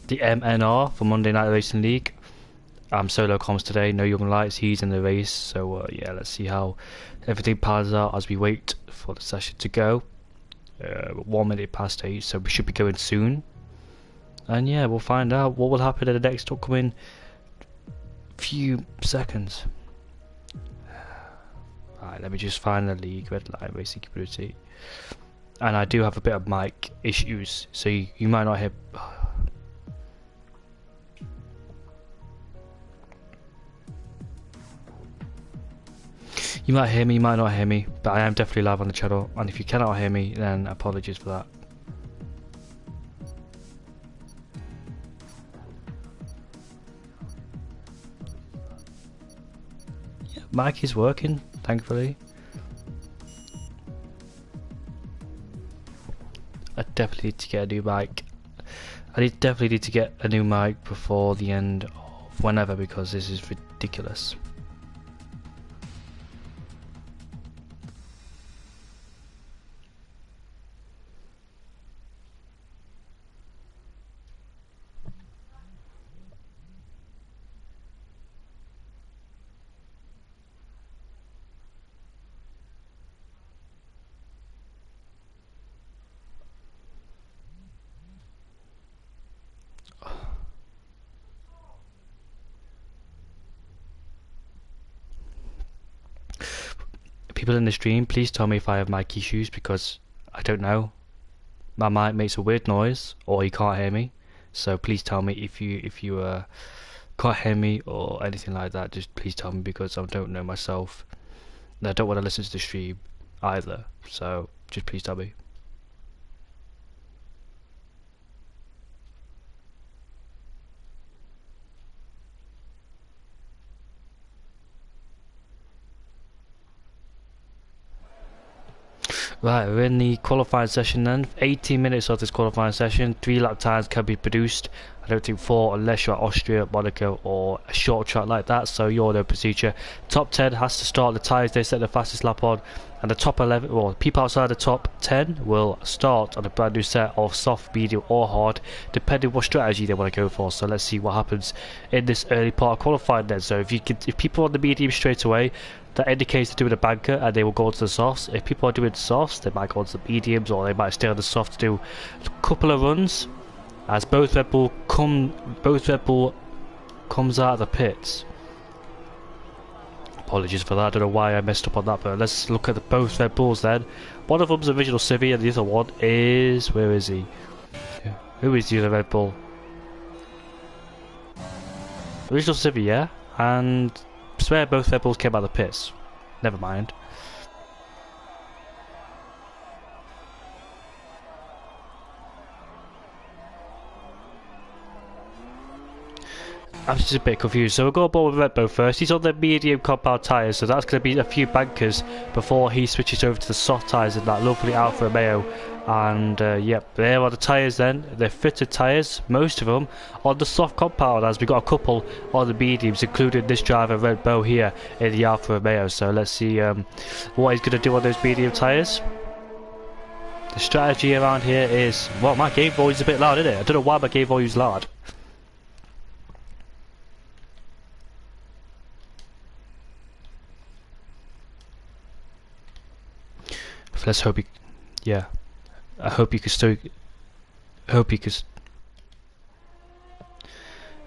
the MNR for Monday Night Racing League. Solo comms today, no young lights, he's in the race, so yeah, let's see how everything pans out as we wait for the session to go. 1 minute past 8, so we should be going soon. And yeah, we'll find out what will happen in the next upcoming few seconds. Alright, let me just find the league, Red Line Racing Community. And I do have a bit of mic issues, so you might not hear... You might hear me, you might not hear me, but I am definitely live on the channel, and if you cannot hear me, then apologies for that. Yeah, mic is working, thankfully. I definitely need to get a new mic. I definitely need to get a new mic before the end of whenever, because this is ridiculous. People in the stream, please tell me if I have mic issues, because I don't know. My mic makes a weird noise, or you can't hear me. So please tell me if you can't hear me or anything like that. Just please tell me, because I don't know myself. And I don't want to listen to the stream either. So just please tell me. Right, we're in the qualifying session then. 18 minutes of this qualifying session, 3 lap times can be produced. I don't think 4 unless you're at Austria, Monaco or a short track like that, so you all know procedure. Top 10 has to start the tyres they set the fastest lap on, and the top 11, well, people outside the top 10 will start on a brand new set of soft, medium or hard, depending what strategy they want to go for. So let's see what happens in this early part of qualifying then. So if people on the medium straight away, that indicates they're doing a banker and they will go to the softs. If people are doing softs, they might go to the mediums, or they might stay on the softs to do a couple of runs. As both Red Bull comes out of the pits. Apologies for that. I don't know why I messed up on that, but let's look at both Red Bulls then. One of them's original Civi, and the other one is, where is he? Yeah. Who is the other Red Bull? Original Civi, yeah, and I swear both Red Bulls came out of the pits. Never mind. I'm just a bit confused. So we'll go aboard with Red Bull first. He's on the medium compound tyres, so that's going to be a few bankers before he switches over to the soft tyres in that lovely Alfa Romeo. And yep, there are the tyres then. They're fitted tyres, most of them on the soft compound, as we got a couple on the mediums, including this driver Red Bull here in the Alfa Romeo. So let's see what he's going to do on those medium tyres. The strategy around here is, well, my game volume's a bit loud, isn't it? I don't know why my game volume's loud. Let's hope he, yeah. I hope you can still. Hope you could.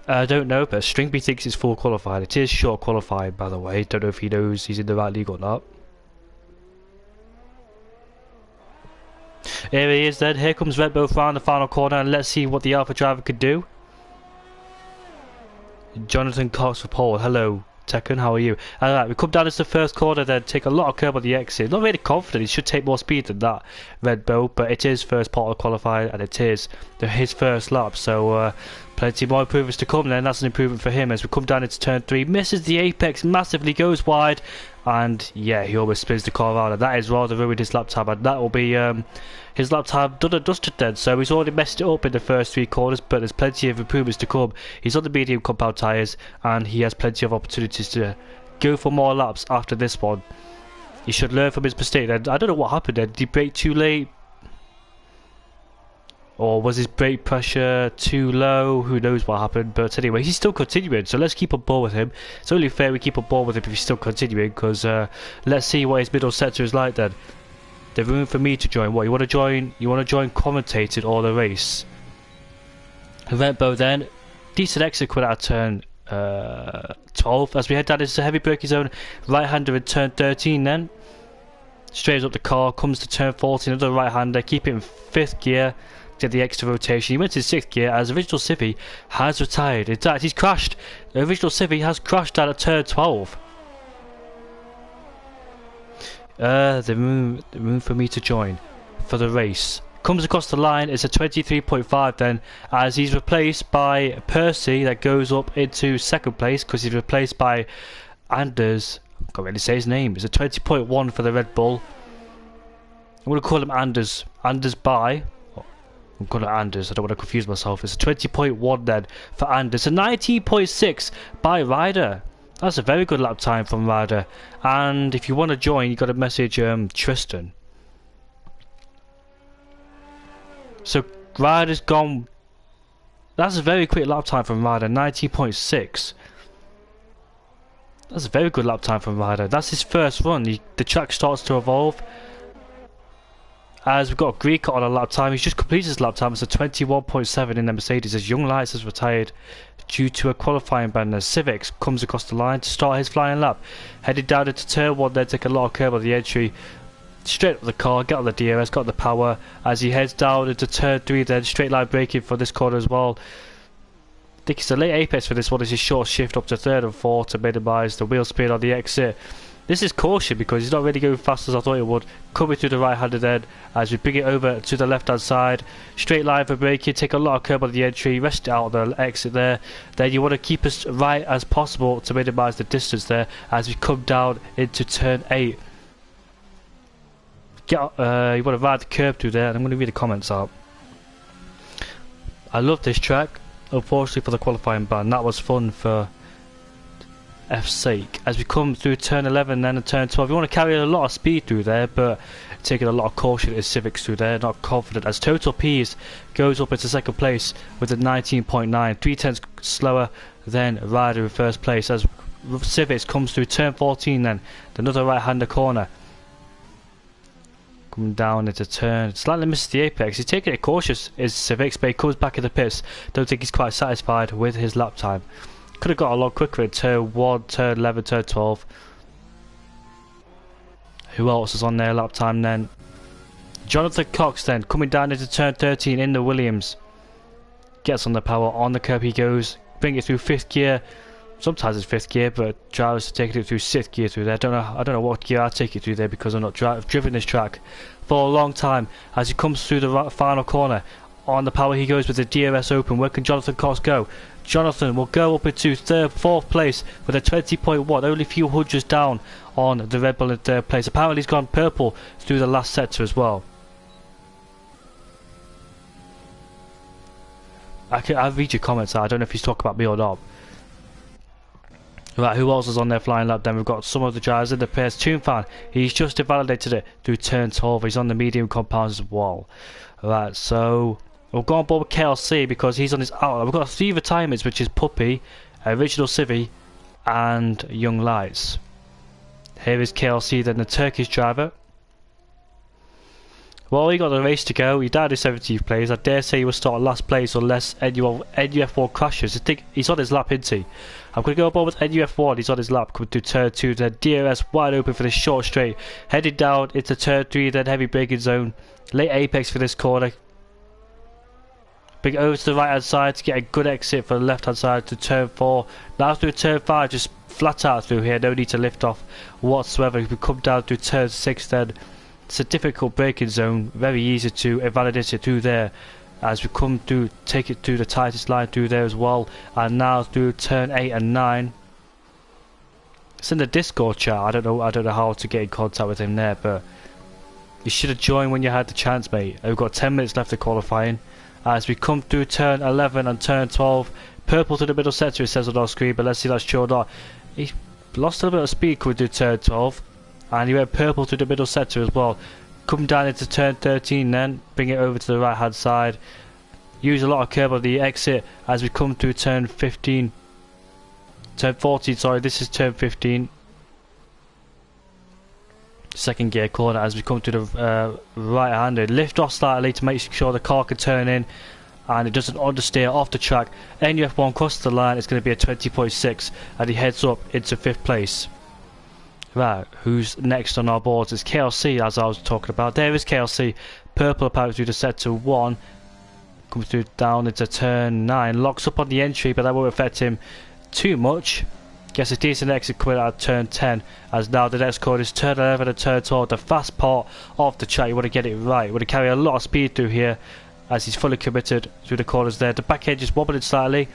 I don't know, but Stringby thinks it's full qualified. It is short qualified, by the way. Don't know if he knows he's in the right league or not. Here he is then. Here comes Red Bull round the final corner, and let's see what the Alpha driver could do. Jonathan Cox for pole. Hello, Tekken, how are you? Alright, we come down into the first corner then, take a lot of curb on the exit. Not really confident, he should take more speed than that, Red Bull, but it is first part of qualifying and it is his first lap, so plenty more improvements to come then. That's an improvement for him as we come down into turn 3, misses the apex massively, goes wide, and yeah, he almost spins the car around, and that is rather ruined his lap time, and that will be his lap time done and dusted then. So he's already messed it up in the first 3 corners, but there's plenty of improvements to come. He's on the medium compound tyres and he has plenty of opportunities to go for more laps after this one. He should learn from his mistake. And I don't know what happened there. Did he brake too late? Or was his brake pressure too low? Who knows what happened, but anyway, he's still continuing, so let's keep on board with him. It's only fair we keep on board with him if he's still continuing, because let's see what his middle sector is like then. The room for me to join. What, you want to join? You want to join commentated or the race? Red Bow then. Decent exit quit out of turn 12 as we head down into the heavy braking zone. Right-hander in turn 13 then. Straightens up the car, comes to turn 14, another right-hander, keep it in 5th gear. Get the extra rotation. He went to 6th gear as original Civi has retired. In fact, he's crashed. The original Civi has crashed out of turn 12. The room for me to join for the race. Comes across the line, it's a 23.5 then, as he's replaced by Percy that goes up into 2nd place because he's replaced by Anders. I can't really say his name. It's a 20.1 for the Red Bull. I'm going to call him Anders. Anders by. I'm going to Anders, I don't want to confuse myself. It's a 20.1 then for Anders. A 19.6 by Ryder. That's a very good lap time from Ryder. And if you want to join, you got to message Tristan. So Ryder's gone. That's a very quick lap time from Ryder. 19.6. That's a very good lap time from Ryder. That's his first run. The track starts to evolve. As we've got Greek on a lap time, he's just completed his lap time. It's a 21.7 in the Mercedes as Young Lights has retired due to a qualifying ban. As Civics comes across the line to start his flying lap. Headed down into turn 1, then take a lot of curve on the entry. Straight up the car, get on the DRS, got the power as he heads down into turn 3, then straight line braking for this corner as well. I think it's a late apex for this one. It's a short shift up to 3rd and 4th to minimise the wheel spin on the exit. This is caution because he's not really going fast as I thought it would. Coming through the right-handed end as we bring it over to the left-hand side. Straight line for braking, take a lot of curb on the entry, rest it out on the exit there. Then you want to keep as right as possible to minimise the distance there as we come down into turn 8. You want to ride the curb through there, and I'm going to read the comments out. I love this track. Unfortunately for the qualifying ban, that was fun for F's sake. As we come through turn 11 then and turn 12, you want to carry a lot of speed through there, but taking a lot of caution as Civics through there, not confident as Total P's goes up into 2nd place with a 19.9, 3/10 slower than Ryder in 1st place as Civics comes through turn 14 then, another right-hander corner. Coming down into turn, slightly misses the apex. He's taking it cautious, is Civics, but he comes back in the pits. Don't think he's quite satisfied with his lap time. Could have got a lot quicker in turn 1, turn 11, turn 12. Who else is on their lap time then? Jonathan Cox then, coming down into turn 13 in the Williams. Gets on the power, on the curb he goes. Bring it through 5th gear. Sometimes it's 5th gear, but drivers are taking it through 6th gear through there. I don't know what gear I take it through there because I'm not driven this track for a long time. As he comes through the final corner, on the power he goes with the DRS open. Where can Jonathan Cox go? Jonathan will go up into 4th place with a 20.1, only a few hundreds down on the Red Bull in 3rd place. Apparently he's gone purple through the last sector as well. I'll read your comments. I don't know if he's talking about me or not. Right, who else is on their flying lap then? We've got some of the drivers in the pairs. Toonfan, he's just invalidated it through turn 12. He's on the medium compounds as well. Right, so we'll go on board with KLC because he's on his out. We've got 3 retirements, which is Puppy, Original Civi, and Young Lights. Here is KLC, then the Turkish driver. Well, he got the race to go. He died in 17th place. I dare say he will start last place unless NUF1 crashes. I think he's on his lap, isn't he? I'm going to go aboard with NUF1. He's on his lap. Coming to turn 2. Then DRS wide open for this short straight. Headed down into turn 3. Then heavy braking zone. Late apex for this corner. Bring it over to the right hand side to get a good exit for the left hand side to turn 4. Now through turn 5. Just flat out through here. No need to lift off whatsoever. We come down through turn 6 then. It's a difficult braking zone, very easy to invalidate it through there as we come through, take it through the tightest line through there as well, and now through turn 8 and 9. It's in the Discord chat. I don't know how to get in contact with him there, but you should have joined when you had the chance, mate. We've got 10 minutes left of qualifying as we come through turn 11 and turn 12. Purple to the middle sector, it says on our screen, but let's see that's true or not. He lost a little bit of speed coming through turn 12. And he went purple to the middle sector as well. Come down into turn 13 then, bring it over to the right hand side. use a lot of curb on the exit as we come through turn 14, sorry, this is turn 15. Second gear corner as we come to the right-handed. Lift off slightly to make sure the car can turn in and it doesn't understeer off the track. NUF1 crosses the line, it's going to be a 20.6 and he heads up into 5th place. Right, who's next on our boards? It's KLC, as I was talking about. There is KLC. Purple apparently through the sector 1. Comes through down into turn 9. Locks up on the entry, but that won't affect him too much. Gets a decent exit coming out of turn 10. As now the next corner is turn 11 and turn 12. The fast part of the track. You want to get it right. You want to carry a lot of speed through here as he's fully committed through the corners there. The back edge is wobbling slightly.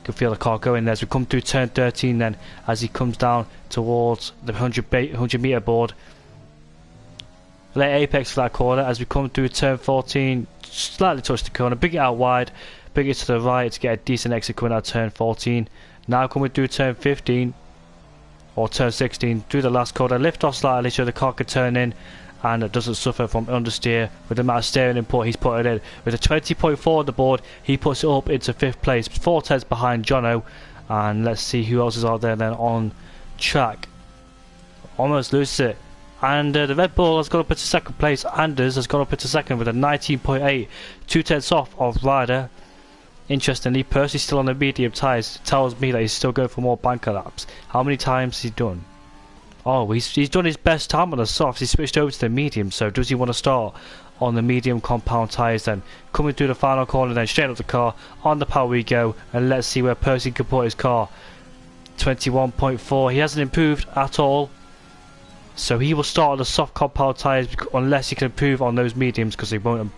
Can feel the car going there as we come through turn 13 then as he comes down towards the 100 meter board. Late apex for that corner as we come through turn 14, slightly touch the corner, bring it out wide, bring it to the right to get a decent exit coming out of turn 14. Now coming through turn 15 or turn 16 through the last corner, lift off slightly so the car can turn in and it doesn't suffer from understeer with the amount of steering input he's put it in. With a 20.4 on the board, he puts it up into 5th place, 4 tenths behind Jono. And let's see who else is out there then on track. Almost loses it. And the Red Bull has gone up into 2nd place. Anders has gone up into 2nd with a 19.8, 2 tenths off of Ryder. Interestingly, Percy's still on the medium tyres. Tells me that he's still going for more banker laps. How many times has he done? Oh, he's done his best time on the softs. He switched over to the medium. So does he want to start on the medium compound tyres then? Coming through the final corner then, straight up the car. On the power we go. And let's see where Percy can put his car. 21.4. He hasn't improved at all. So he will start on the soft compound tyres unless he can improve on those mediums because he won't.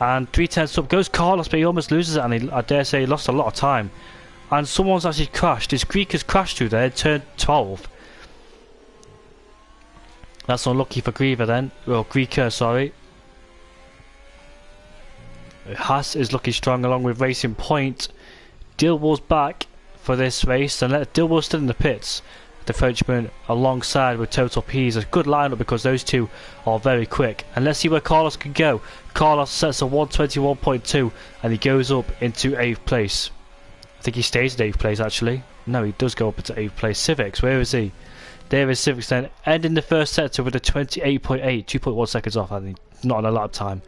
And 3 tenths up goes Carlos, but he almost loses it. And I dare say he lost a lot of time. And someone's actually crashed. His Greek has crashed through there, turn 12. That's unlucky for Griever then. Well, Greeker, sorry. Haas is looking strong along with Racing Point. Dilwell's back for this race. And Dilwell's still in the pits. The Frenchman alongside with Total P's. A good lineup because those two are very quick. And let's see where Carlos can go. Carlos sets a 121.2 and he goes up into 8th place. I think he stays in 8th place actually. No, he does go up into 8th place. Civics, where is he? There is Civics then, ending the first sector with a 28.8, 2.1 seconds off. I think not on a lap time.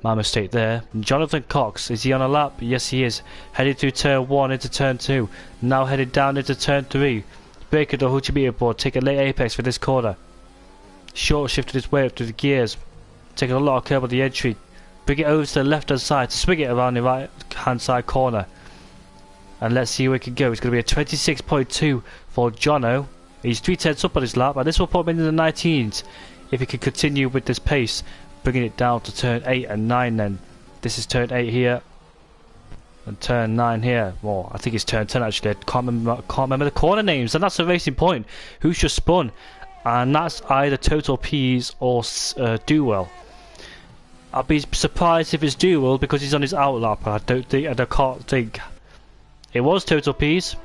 My mistake there. Jonathan Cox, is he on a lap? Yes, he is. Headed through turn 1 into turn 2. Now headed down into turn 3. Breaking the 100 meter board, taking a late apex for this corner. Short shifted his way up through the gears. Taking a lot of curb on the entry. Bring it over to the left hand side to swing it around the right hand side corner. And let's see where it can go. It's going to be a 26.2 for Jono. He's 3 tenths up on his lap, and this will put him into the 19s if he can continue with this pace, bringing it down to turn 8 and 9 then. This is turn 8 here, and turn 9 here. Well, I think it's turn 10 actually. I can't remember the corner names, and that's a Racing Point who's just spun. And that's either Total P's or Duwell. I'd be surprised if it's Duwell because he's on his out lap. I can't think. It was Total P's.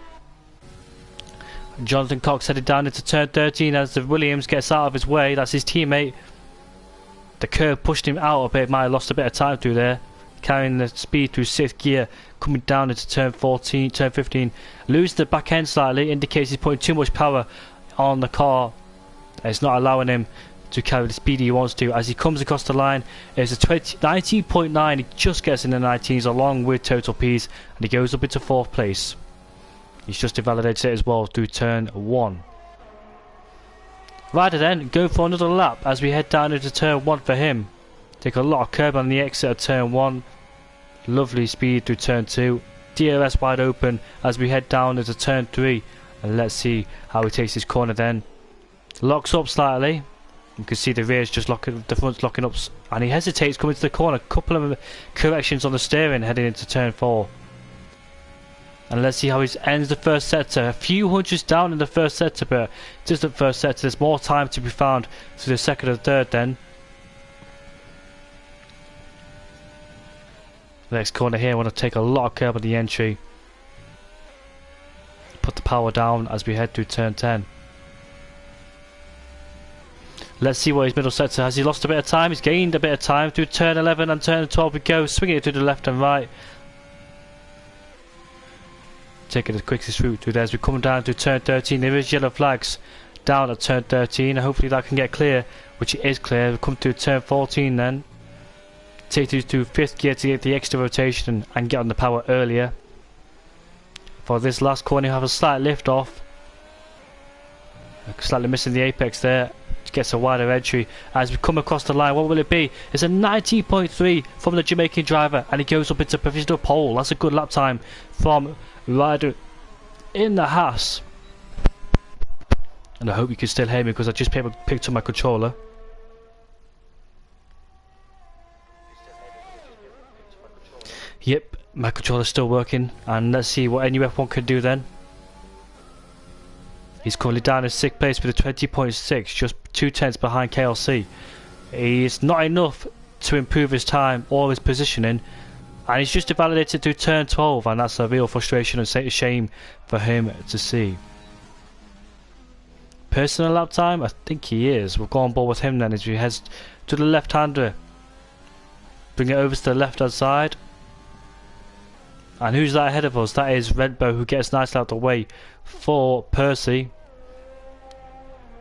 Jonathan Cox headed down into turn 13 as the Williams gets out of his way. That's his teammate. The curve pushed him out a bit. Might have lost a bit of time through there. Carrying the speed through 6th gear. Coming down into turn 14, turn 15. Loses the back end slightly. Indicates he's putting too much power on the car. It's not allowing him to carry the speed he wants to. As he comes across the line, it's a 19.9. He just gets in the 19s along with Total P's. And he goes up into 4th place. He's just invalidated it as well through turn 1. Ryder then, go for another lap as we head down into turn 1 for him. Take a lot of curb on the exit of turn 1. Lovely speed through turn 2. DRS wide open as we head down into turn 3. And let's see how he takes his corner then. Locks up slightly. You can see the rear's just locking, the front's locking up. And he hesitates coming to the corner. Couple of corrections on the steering heading into turn 4. And let's see how he ends the first sector. A few hundreds down in the first sector, but just the first sector. There's more time to be found through the second and third then. Next corner here, I want to take a lot of curb on the entry. Put the power down as we head through turn 10. Let's see what his middle sector has. He lost a bit of time. He's gained a bit of time through turn 11 and turn 12 we go. Swinging it to the left and right. Taking the quickest route through there as we come down to turn 13. There is yellow flags down at turn 13. Hopefully that can get clear, which it is clear. We come to turn 14 then. Take you to 5th gear to get the extra rotation and get on the power earlier. For this last corner you have a slight lift off. Slightly missing the apex there. Gets a wider entry as we come across the line. What will it be? It's a 90.3 from the Jamaican driver, and he goes up into provisional pole. That's a good lap time from rider in the Haas. And I hope you can still hear me because I just picked up my controller. Yep, my controller's still working, and let's see what any F1 can do then. He's currently down in 6th place with a 20.6, just 2/10 behind KLC. He's not enough to improve his time or his positioning, and he's just invalidated through turn 12, and that's a real frustration and a shame for him to see. Personal lap time? I think he is. We'll go on board with him then as we head to the left-hander. Bring it over to the left-hand side. And who's that ahead of us? That is Redbow, who gets nicely out of the way for Percy.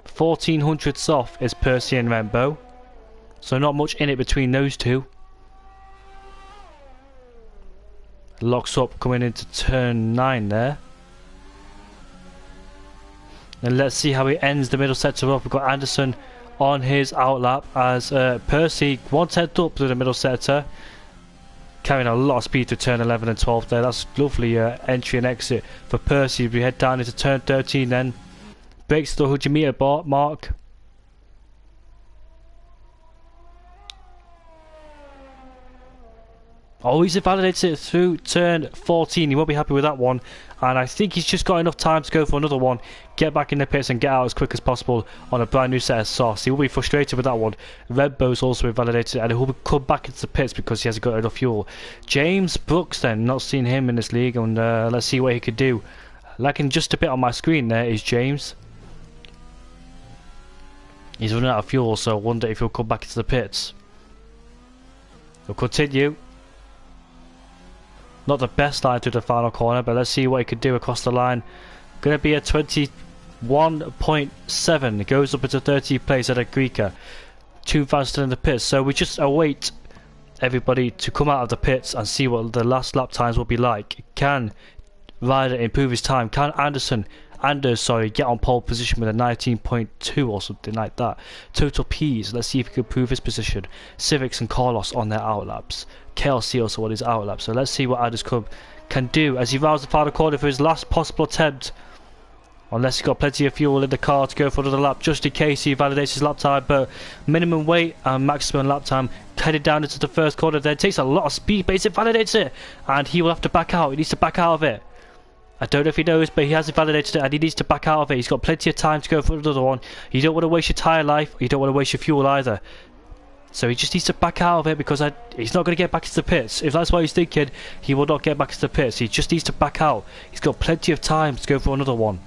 1400ths off is Percy and Redbow. So not much in it between those two. Locks up coming into turn 9 there. And let's see how he ends the middle sector up. We've got Anderson on his outlap as Percy 1/10 up to the middle sector. Carrying a lot of speed to turn 11 and 12 there. That's lovely entry and exit for Percy. We head down into turn 13 then. Breaks the 100 meter mark. Oh, he's invalidated it through turn 14. He won't be happy with that one. And I think he's just got enough time to go for another one. Get back in the pits and get out as quick as possible on a brand new set of softs. He will be frustrated with that one. Redbow's also invalidated and he'll come back into the pits because he hasn't got enough fuel. James Brooks then, not seen him in this league, and let's see what he could do. Lacking just a bit on my screen there is James. He's running out of fuel, so I wonder if he'll come back into the pits. He'll continue. Not the best line to the final corner, but let's see what he could do across the line. Going to be a 21.7. It goes up into 30th place at a Greeka. 2 fans still in the pits, so we just await everybody to come out of the pits and see what the last lap times will be like. Can Ryder improve his time? Can Anders get on pole position with a 19.2 or something like that? Total P's, let's see if he can improve his position. Civics and Carlos on their outlaps. KLC also on his outlap, so let's see what Anders can do as he rounds the final corner for his last possible attempt. Unless he's got plenty of fuel in the car to go for another lap, just in case he validates his lap time. But minimum weight and maximum lap time headed down into the first corner there. It takes a lot of speed, but he invalidates it, and he will have to back out. He needs to back out of it. I don't know if he knows, but he has invalidated it and he needs to back out of it. He's got plenty of time to go for another one. You don't want to waste your tyre life, or you don't want to waste your fuel either. So he just needs to back out of it because he's not going to get back into the pits. If that's what he's thinking, he will not get back into the pits. He just needs to back out. He's got plenty of time to go for another one.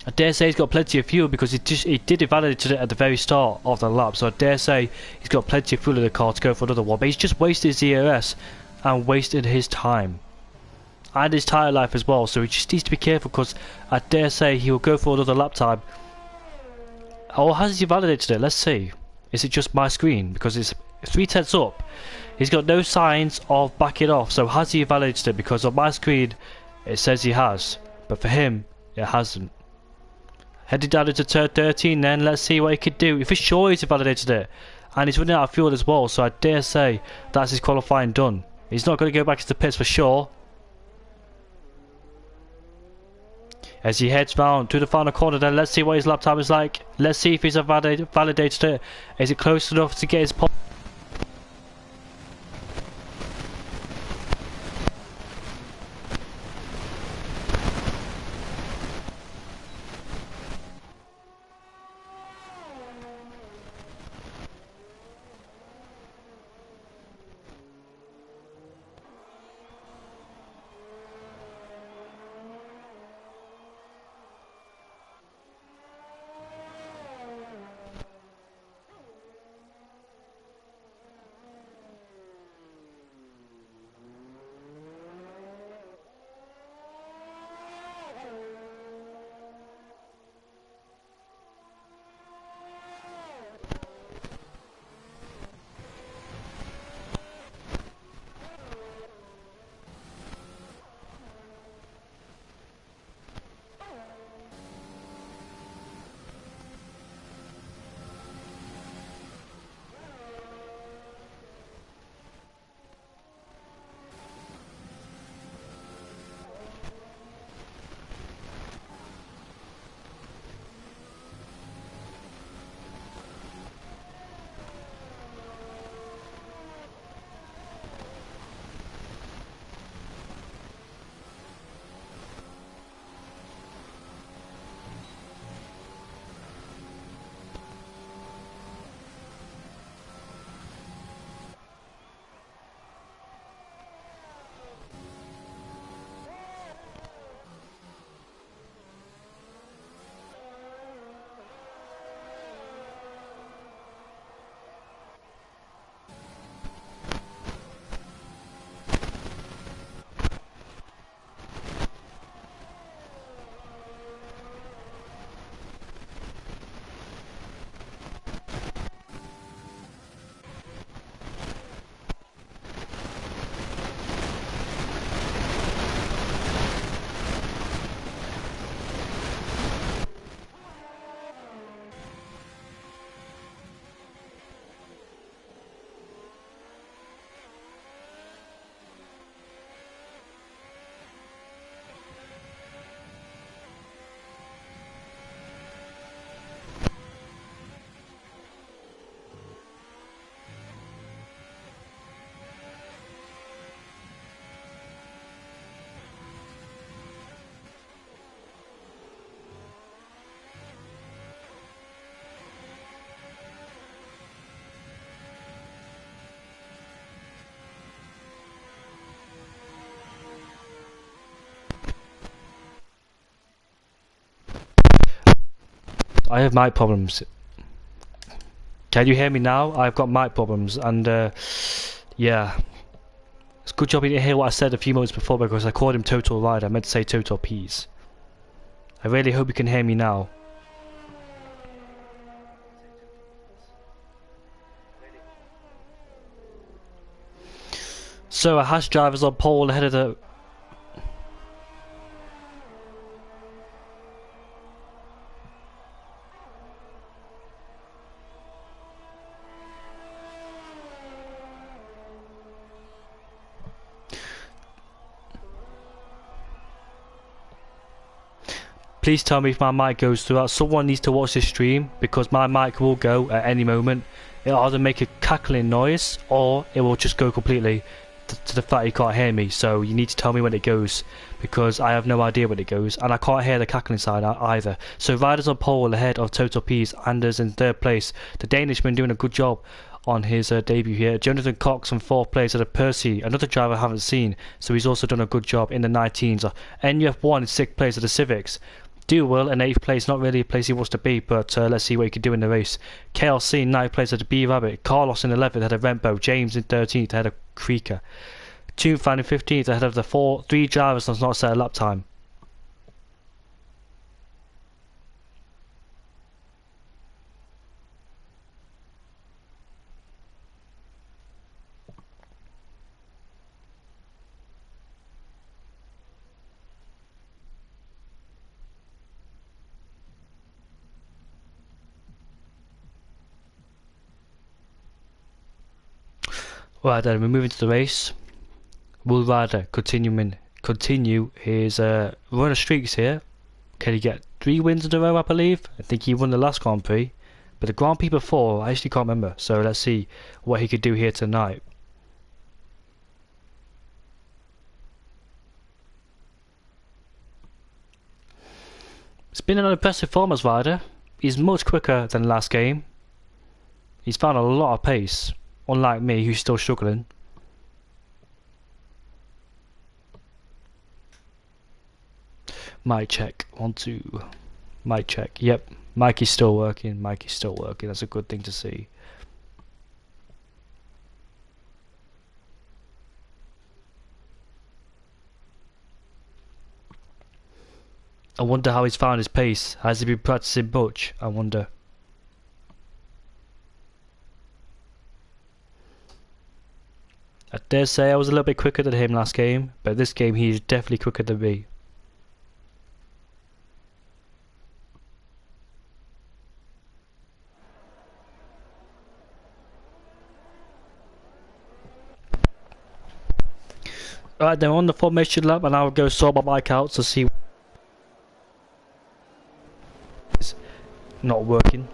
I dare say he's got plenty of fuel because he did invalidate it at the very start of the lap. So I dare say he's got plenty of fuel in the car to go for another one. But he's just wasted his ERS and wasted his time. And his tyre life as well, so he just needs to be careful because I dare say he will go for another lap time. Or has he validated it? Let's see. Is it just my screen? Because it's 3/10 up. He's got no signs of backing off, so has he validated it? Because on my screen it says he has, but for him it hasn't. Headed down into turn 13 then, let's see what he could do. If he's sure he's validated it, and he's running out of fuel as well, so I dare say that's his qualifying done. He's not going to go back to the pits for sure. As he heads round to the final corner then, let's see what his lap time is like. Let's see if he's validated it. Is it close enough to get his pole? I have mic problems. Can you hear me now? I've got mic problems, and yeah. It's a good job you didn't hear what I said a few moments before because I called him Total Rider. I meant to say Total Peas. I really hope you can hear me now. So a Haas driver's on pole ahead of the... Please tell me if my mic goes throughout. Someone needs to watch this stream because my mic will go at any moment. It'll either make a cackling noise or it will just go completely to the fact you can't hear me. So you need to tell me when it goes because I have no idea when it goes and I can't hear the cackling side either. So riders on pole ahead of Total Peas. Anders in third place. The Danishman doing a good job on his debut here. Jonathan Cox in fourth place at a Percy, another driver I haven't seen, so he's also done a good job in the 19s. NUF1 in sixth place at the Civics. Do well in 8th place, not really a place he wants to be, but let's see what he can do in the race. KLC in 9th place at a B Rabbit. Carlos in 11th ahead of Rempo. James in 13th ahead of Creeker. Toonfan in 15th ahead of the three drivers that's not set a lap time. Right then, we're moving to the race. Will Ryder continue his run of streaks here? Can he get 3 wins in a row, I believe? I think he won the last Grand Prix. But the Grand Prix before, I actually can't remember. So let's see what he could do here tonight. It's been an impressive form as Ryder. He's much quicker than last game. He's found a lot of pace, unlike me who's still struggling. Mic check, 1, 2. Mic check, yep. Mic is still working, mic is still working. That's a good thing to see. I wonder how he's found his pace. Has he been practicing much? I wonder. I dare say I was a little bit quicker than him last game, but this game he's definitely quicker than me. Alright then, we're on the formation lap and I'll go sort my mic out to see it's not working.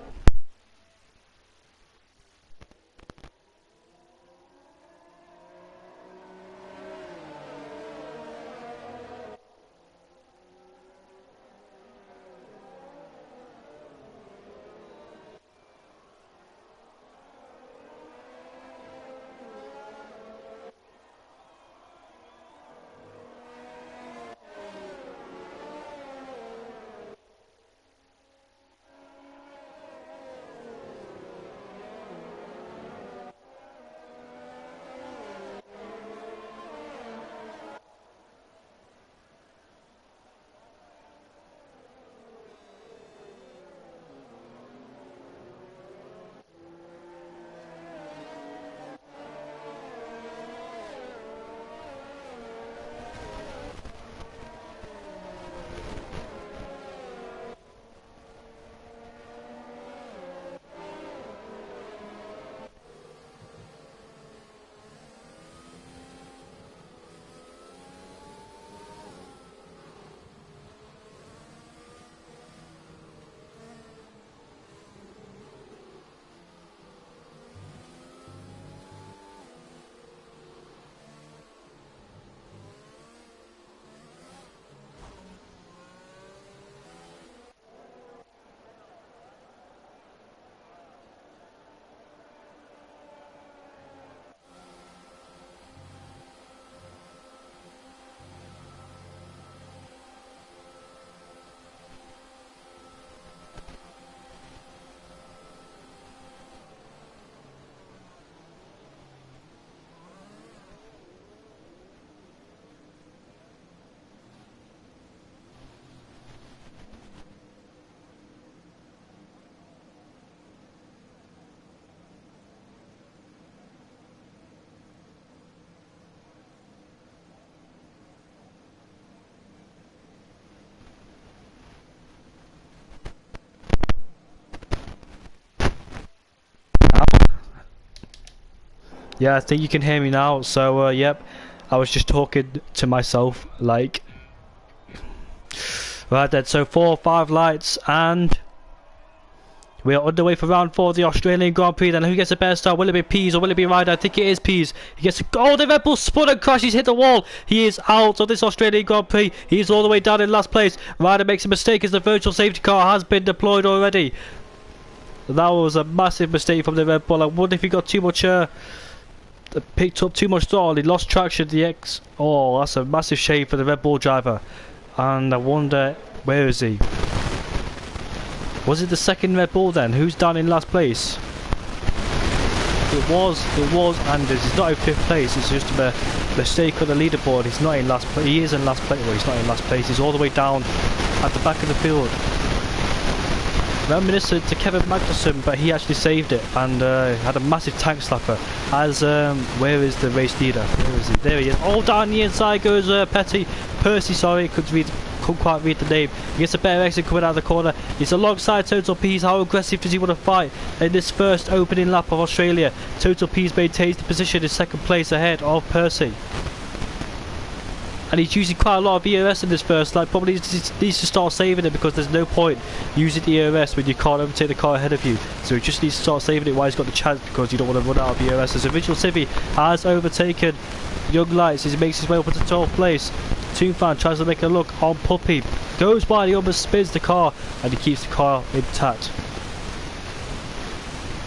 Yeah, I think you can hear me now. So, yep, I was just talking to myself, like. Right then, so 4 or 5 lights, and we are underway for round 4 of the Australian Grand Prix. Then who gets the better start? Will it be Pease or will it be Ryder? I think it is Pease. He gets a goal. The Red Bull spun and crashed. He's hit the wall. He is out of this Australian Grand Prix. He's all the way down in last place. Ryder makes a mistake as the virtual safety car has been deployed already. That was a massive mistake from the Red Bull. I wonder if he got too much, picked up too much throttle. He lost traction. Oh, that's a massive shame for the Red Bull driver. And I wonder, where is he? Was it the second Red Bull then? Who's down in last place? It was Anders. He's not in 5th place. It's just a mistake on the leaderboard. He's not in last place. He is in last place. Well, he's not in last place. He's all the way down at the back of the field. Reminiscent to Kevin Magnussen, but he actually saved it and had a massive tank slapper. As where is the race leader? Where is he? There he is. Oh, down the inside goes Percy. Sorry, couldn't quite read the name. He gets a better exit coming out of the corner. He's alongside Total Pease. How aggressive does he want to fight in this first opening lap of Australia? Total Pease maintains the position in 2nd place ahead of Percy. And he's using quite a lot of EOS in this first lap. Probably needs to start saving it because there's no point using EOS when you can't overtake the car ahead of you. So he just needs to start saving it while he's got the chance, because you don't want to run out of EOS. As Visual Civi has overtaken Young Lights as he makes his way up into 12th place. Toonfan tries to make a look on Puppy. Goes by, he almost spins the car and he keeps the car intact.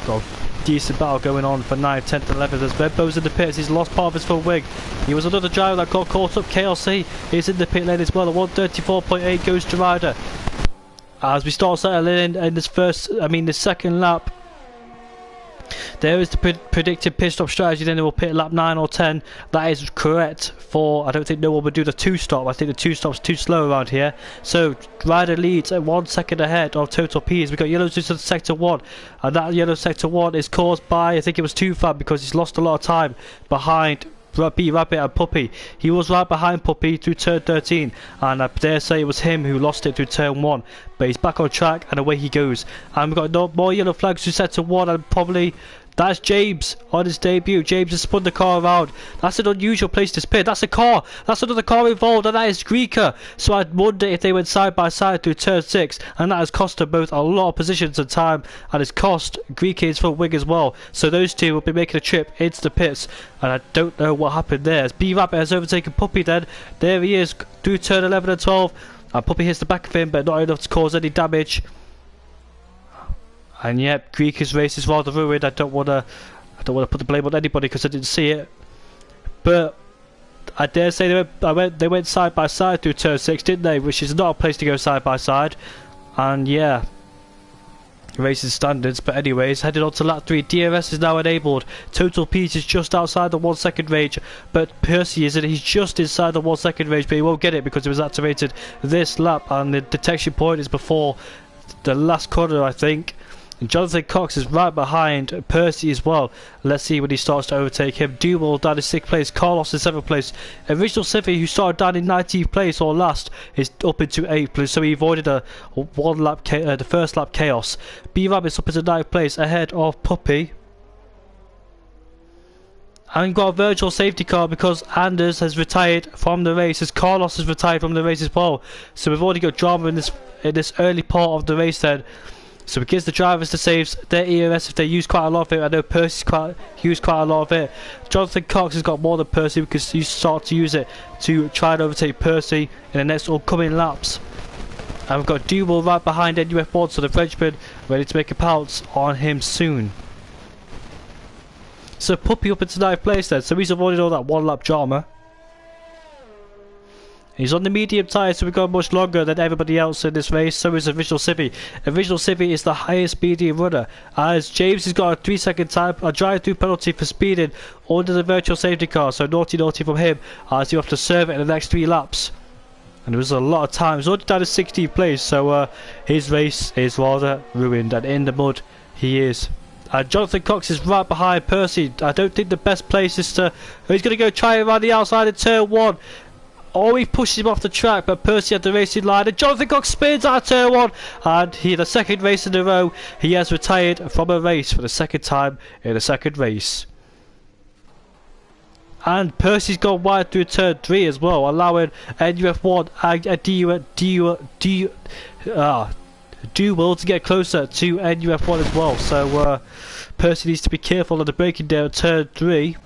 Got a decent battle going on for 9th, 10th and 11th as Red Bow's in the pits. He's lost part of his front wing. He was another driver that got caught up. KLC is in the pit lane as well. A 134.8 goes to Ryder. As we start settling in this second lap. There is the predicted pit stop strategy. Then they will pit lap 9 or 10. That is correct for, I don't think no one would do the 2 stop. I think the 2 stop's too slow around here. So Ryder leads at 1 second ahead of Total Pease. We've got yellows into sector 1, and that yellow sector 1 is caused by, I think it was Toonfan, because he's lost a lot of time behind B Rabbit and Puppy. He was right behind Puppy through turn 13, and I dare say it was him who lost it through turn 1. But he's back on track and away he goes. And we've got no more yellow flags through sector 1, and probably that's James on his debut. James has spun the car around. That's an unusual place to spin. That's a car. That's another car involved, and that is Greeka. So I'd wonder if they went side by side through turn 6, and that has cost them both a lot of positions and time, and has cost Greeka his front wing as well. So those two will be making a trip into the pits, and I don't know what happened there. As B Rabbit has overtaken Puppy then. There he is through turn 11 and 12, and Puppy hits the back of him, but not enough to cause any damage. And yet, Greeka's race is rather ruined. I don't want to put the blame on anybody because I didn't see it. But I dare say they went side by side through turn 6, didn't they? Which is not a place to go side by side. And yeah, racing standards. But anyways, headed on to lap 3. DRS is now enabled. Total Pease is just outside the 1 second range, but Percy isn't. He's just inside the 1 second range, but he won't get it because it was activated this lap, and the detection point is before the last corner, I think. And Jonathan Cox is right behind Percy as well. Let's see when he starts to overtake him. Duval down in 6th place. Carlos in 7th place. Original Civi, who started down in 19th place or last, is up into 8th place. So he avoided the first lap chaos. B-Rabbit's up into 9th place ahead of Puppy. And we've got a virtual safety car because Anders has retired from the race, as Carlos has retired from the race as well. So we've already got drama in this early part of the race then. So it gives the drivers to save their EOS if they use quite a lot of it. I know Percy's used quite a lot of it. Jonathan Cox has got more than Percy because he started to use it to try and overtake Percy in the next upcoming laps. And we've got Duval right behind NUF1, so the Frenchman ready to make a pounce on him soon. So Puppy up into 9th place then, so he's avoided all that 1 lap drama. He's on the medium tyre, so we've got much longer than everybody else in this race. So is Original Civi. Original Civi is the highest medium runner, as James has got a 3 second time, a drive-through penalty for speeding under the virtual safety car. So naughty from him, as you have to serve it in the next 3 laps. And there was a lot of time. He's already down to 16th place, so his race is rather ruined, and in the mud he is. Jonathan Cox is right behind Percy. I don't think the best place is to... He's going to go try around the outside in turn 1. Oh, he pushes him off the track, but Percy had the racing line, and Jonathan Cox spins out of turn 1, and the second race in a row, he has retired from a race for the second time in a second race. And Percy's gone wide through turn 3 as well, allowing NUF1 and Duel to get closer to NUF1 as well. So Percy needs to be careful of the braking down turn 3.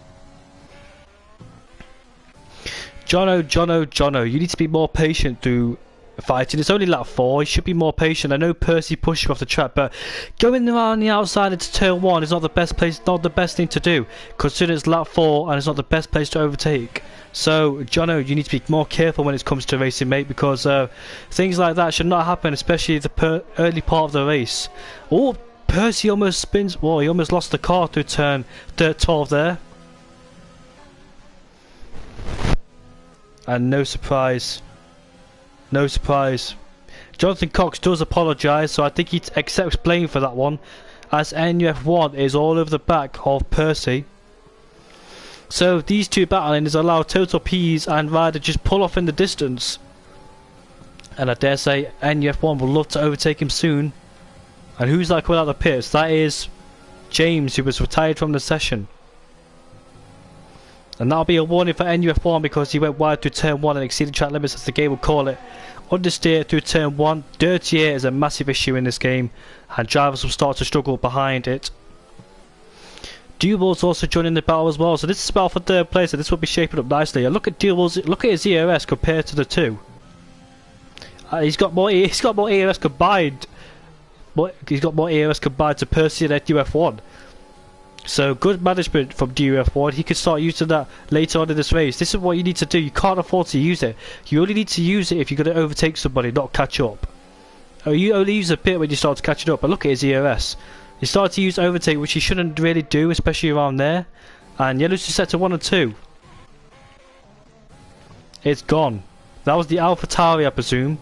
Jono, you need to be more patient through fighting. It's only lap 4, you should be more patient. I know Percy pushed you off the track, but going around the outside into turn 1 is not the best place, not the best thing to do, considering it's lap 4 and it's not the best place to overtake. So Jono, you need to be more careful when it comes to racing, mate, because things like that should not happen, especially the early part of the race. Oh, Percy almost spins. Whoa, he almost lost the car through turn 12 there. And no surprise. Jonathan Cox does apologise, so I think he accepts blame for that one, as NUF1 is all over the back of Percy. So these two battling has allowed Total Peas and Ryder just pull off in the distance. And I dare say NUF1 will love to overtake him soon. And who's that coming out of the pits? That is James, who was retired from the session. And that'll be a warning for NUF1 because he went wide through turn 1 and exceeded track limits, as the game will call it. Understeer through turn 1. Dirty air is a massive issue in this game, and drivers will start to struggle behind it. Duval's also joining the battle as well, so this is a battle for third place, so this will be shaping up nicely. And look at Duval's, look at his ERS compared to the two. He's got more ERS combined. He's got more ERS combined to Percy and NUF1. So good management from DUF1. He could start using that later on in this race. This is what you need to do. You can't afford to use it. You only need to use it if you're going to overtake somebody, not catch up. You only use a pit when you start catching up. But look at his ERS. He started to use overtake, which he shouldn't really do, especially around there. And yellow's just set to 1 and 2. It's gone. That was the AlphaTauri, I presume.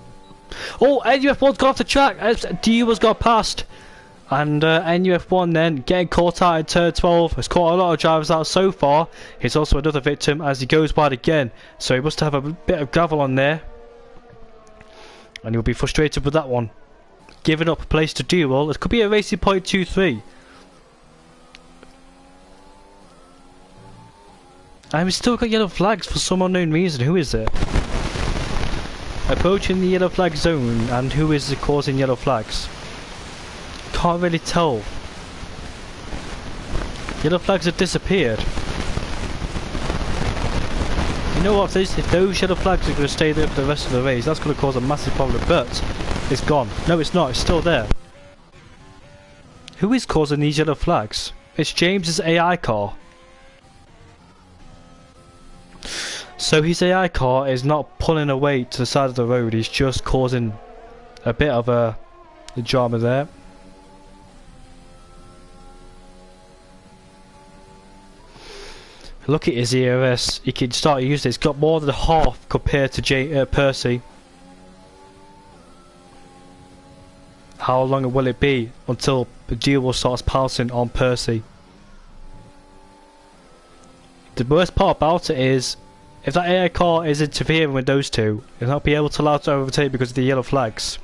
Oh, NUF1's got off the track. DU's got past. And NUF1 then getting caught out in turn 12. Has caught a lot of drivers out so far. He's also another victim as he goes wide again. So he must have a bit of gravel on there. And he'll be frustrated with that one. Giving up a place to Duel. It could be a racing point 2-3. And we've still got yellow flags for some unknown reason. Who is it? Approaching the yellow flag zone. And who is causing yellow flags? Can't really tell. Yellow flags have disappeared. You know what? If those yellow flags are going to stay there for the rest of the race, that's going to cause a massive problem. But it's gone. No, it's not. It's still there. Who is causing these yellow flags? It's James's AI car. So his AI car is not pulling away to the side of the road. He's just causing a bit of a drama there. Look at his ERS. He can start using it. It's got more than half compared to Percy. How long will it be until Duel starts pouncing on Percy? The worst part about it is, if that AI car is interfering with those two, it'll not be able to allow to overtake because of the yellow flags.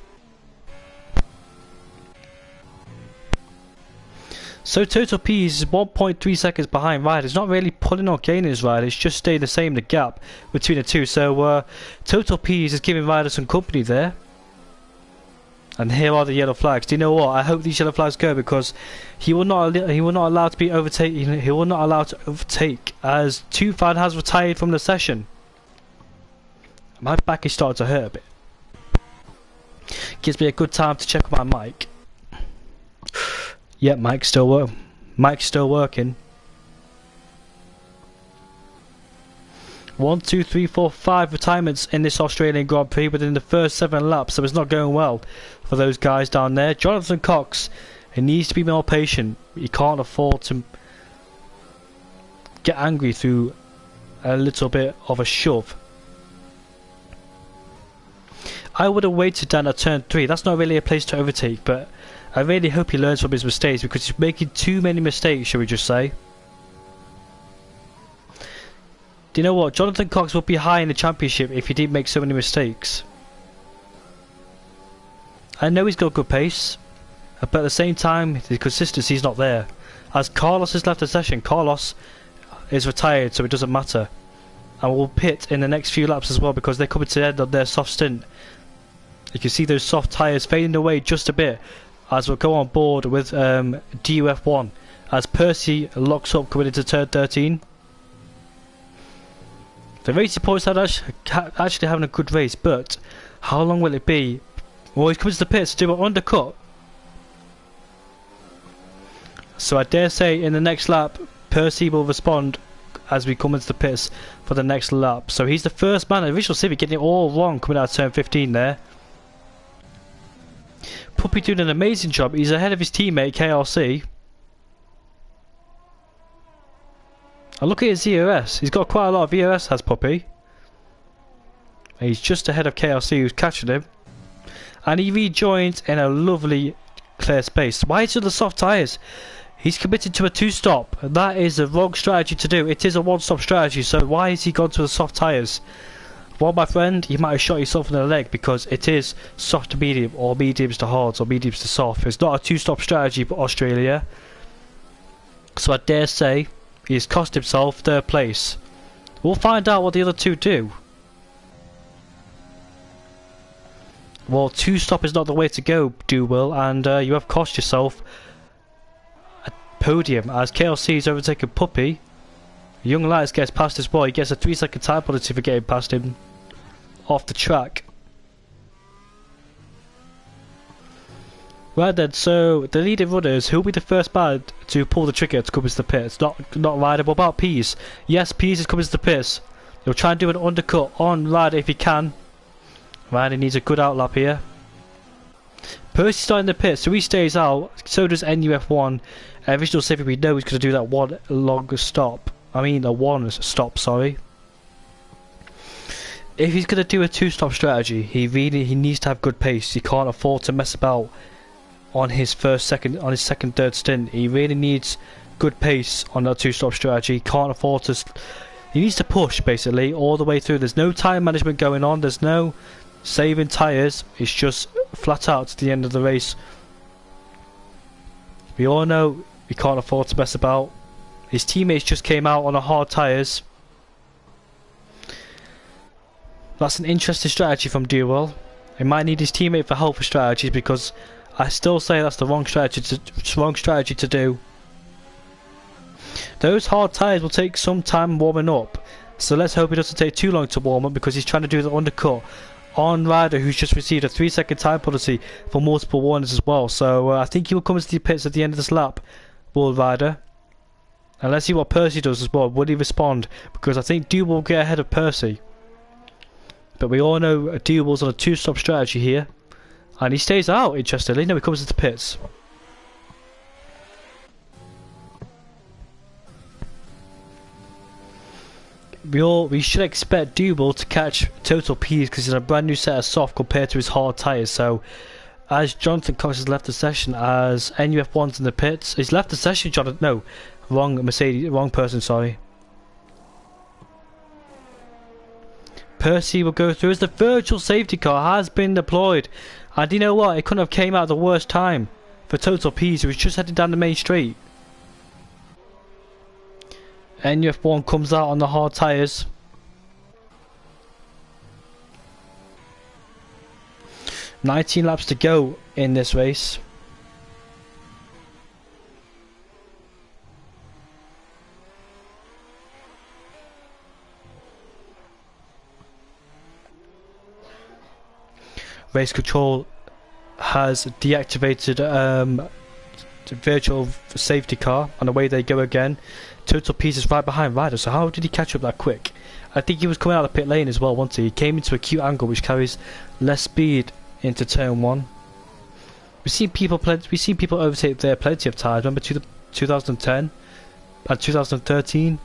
So Total P is 1.3 seconds behind Ryder. It's not really pulling or gaining his Ryder, it's just staying the same, the gap between the two. So Total P is giving Ryder some company there. And here are the yellow flags. Do you know what? I hope these yellow flags go because he will not allow to be overtaken. He will not allow to overtake as Tufan has retired from the session. My back is starting to hurt a bit. Gives me a good time to check my mic. Yep, mic's still working. 1, 2, 3, 4, 5 retirements in this Australian Grand Prix within the first 7 laps, so it's not going well for those guys down there. Jonathan Cox, he needs to be more patient. He can't afford to get angry through a little bit of a shove. I would have waited down at turn 3. That's not really a place to overtake, but I really hope he learns from his mistakes because he's making too many mistakes, shall we just say. Do you know what? Jonathan Cox will be high in the championship if he didn't make so many mistakes. I know he's got good pace, but at the same time, the consistency is not there. As Carlos has left the session, Carlos is retired, so it doesn't matter. And will pit in the next few laps as well because they're coming to the end of their soft stint. You can see those soft tyres fading away just a bit as we'll go on board with DUF1 as Percy locks up coming into turn 13. The racing points are actually having a good race, but how long will it be? Well, he comes to the pits to do an undercut. So I dare say in the next lap, Percy will respond as we come into the pits for the next lap. So he's the first man at Original Civic getting it all wrong coming out of turn 15 there. Puppy doing an amazing job. He's ahead of his teammate KRC. And look at his ERS. He's got quite a lot of ERS, has Puppy. And he's just ahead of KRC who's catching him. And he rejoins in a lovely clear space. Why is it the soft tyres? He's committed to a two-stop. That is the wrong strategy to do. It is a one-stop strategy, so why has he gone to the soft tyres? Well, my friend, you might have shot yourself in the leg because it is soft to medium, or mediums to hards, or mediums to soft. It's not a two-stop strategy for Australia. So I dare say he's cost himself third place. We'll find out what the other two do. Well, two-stop is not the way to go, Will, and you have cost yourself a podium as KLC is overtaken Puppy. Young Lights gets past as well. He gets a 3-second time penalty for getting past him off the track. Right then, so the leading runners, who'll be the first man to pull the trigger to come into the pits? Not Ryder, but about Pease. Yes, Pease is coming to the pits. He'll try and do an undercut on Ryder if he can. Ryder needs a good outlap here. Percy's starting the pit, so he stays out. So does NUF1. Original Civic, we know he's going to do that one longer stop. I mean, a one stop, sorry. If he's going to do a two-stop strategy, he needs to have good pace. He can't afford to mess about on his second, third stint. He really needs good pace on that two-stop strategy. He can't afford to. He needs to push basically all the way through. There's no time management going on. There's no saving tyres. It's just flat out to the end of the race. We all know he can't afford to mess about. His teammates just came out on the hard tyres. That's an interesting strategy from Duel. He might need his teammate for help for strategies because I still say that's the wrong strategy to do. Those hard tyres will take some time warming up, so let's hope it doesn't take too long to warm up because he's trying to do the undercut on Ryder, who's just received a 3-second time penalty for multiple warnings as well. So I think he will come into the pits at the end of this lap, Will Ryder. And let's see what Percy does as well. Will he respond? Because I think Duel will get ahead of Percy. But we all know Duel's on a two-stop strategy here. And he stays out, interestingly. No, he comes into the pits. We should expect Duel to catch Total Peas because he's on a brand new set of soft compared to his hard tyres. So, as Jonathan Cox has left the session, as NUF1's in the pits. He's left the session, Jonathan. No, wrong person, sorry. Percy will go through as the virtual safety car has been deployed. And you know what? It couldn't have came out at the worst time for Total Peas, who was just heading down the main street. NUF1 comes out on the hard tyres. "19 laps to go in this race. Race control has deactivated the virtual safety car, and away they go again. Total Peas is right behind Ryder, so how did he catch up that quick? I think he was coming out of the pit lane as well, wasn't he? He came into a acute angle which carries less speed into turn 1. We've seen people overtake there plenty of times. Remember 2010 and 2013,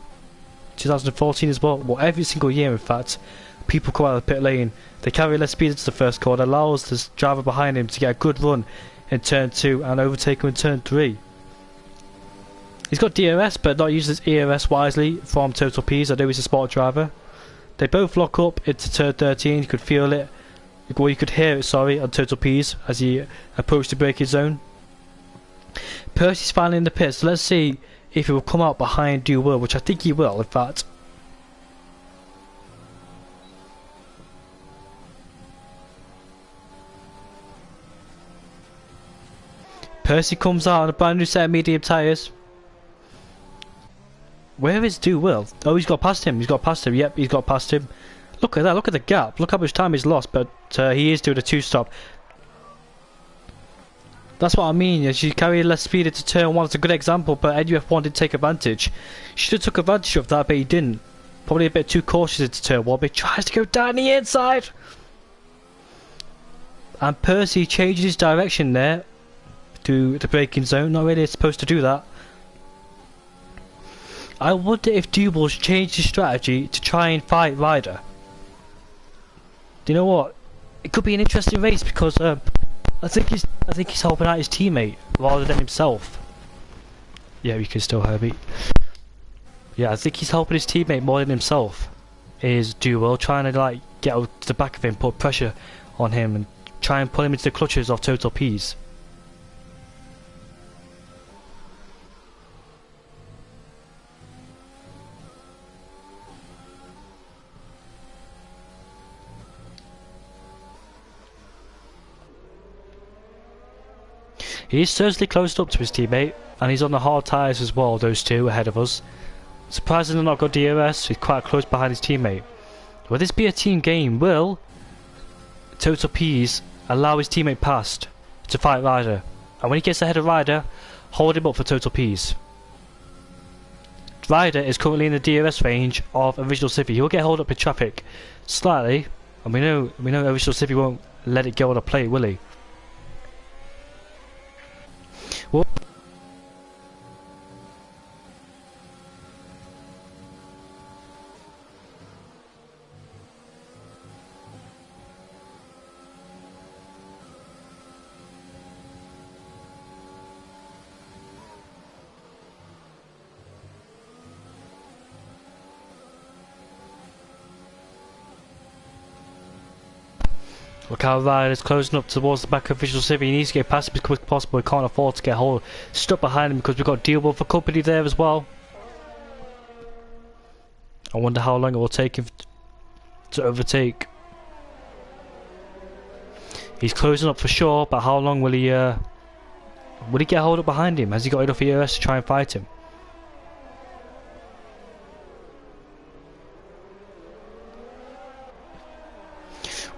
2014 as well. Well, every single year in fact, people come out of the pit lane. They carry less speed into the first corner, allows the driver behind him to get a good run in turn 2 and overtake him in turn 3. He's got DRS but not used his ERS wisely from Total Peas. I know he's a sport driver. They both lock up into turn 13. You could feel it, well, you could hear it, sorry, on Total Peas as he approached the braking zone. Percy's finally in the pits, so let's see if he will come out behind Do Will, which I think he will, in fact. Percy comes out on a brand new set of medium tyres. Where is Do Will? Oh, he's got past him. He's got past him. Yep, he's got past him. Look at that. Look at the gap. Look how much time he's lost. But he is doing a two-stop. That's what I mean. As you carry less speed into turn one, it's a good example. But NUF1 did take advantage. Should have took advantage of that, but he didn't. Probably a bit too cautious into turn one. But he tries to go down the inside. And Percy changes his direction there to the braking zone. Not really supposed to do that. I wonder if Duble's changed his strategy to try and fight Ryder. Do you know what? It could be an interesting race because I think he's helping out his teammate rather than himself. Yeah, we can still Herbie. Yeah, I think he's helping his teammate more than himself. Is Duel trying to like get out to the back of him, put pressure on him, and try and pull him into the clutches of Total P's. He's certainly closed up to his teammate, and he's on the hard tyres as well, those two ahead of us. Surprisingly not got DRS, he's quite close behind his teammate. Will this be a team game? Will Total P's allow his teammate past to fight Ryder? And when he gets ahead of Ryder, hold him up for Total P's. Ryder is currently in the DRS range of Original Civi. He'll get held up in traffic slightly, and we know Original Civi won't let it go on a plate, will he? Well, look how Ryder's closing up towards the back of Visual Civi. He needs to get past him as quick as possible. He can't afford to get stuck behind him because we've got Deal for company there as well. I wonder how long it will take him to overtake. He's closing up for sure, but how long will he get hold up behind him? Has he got enough EOS to try and fight him?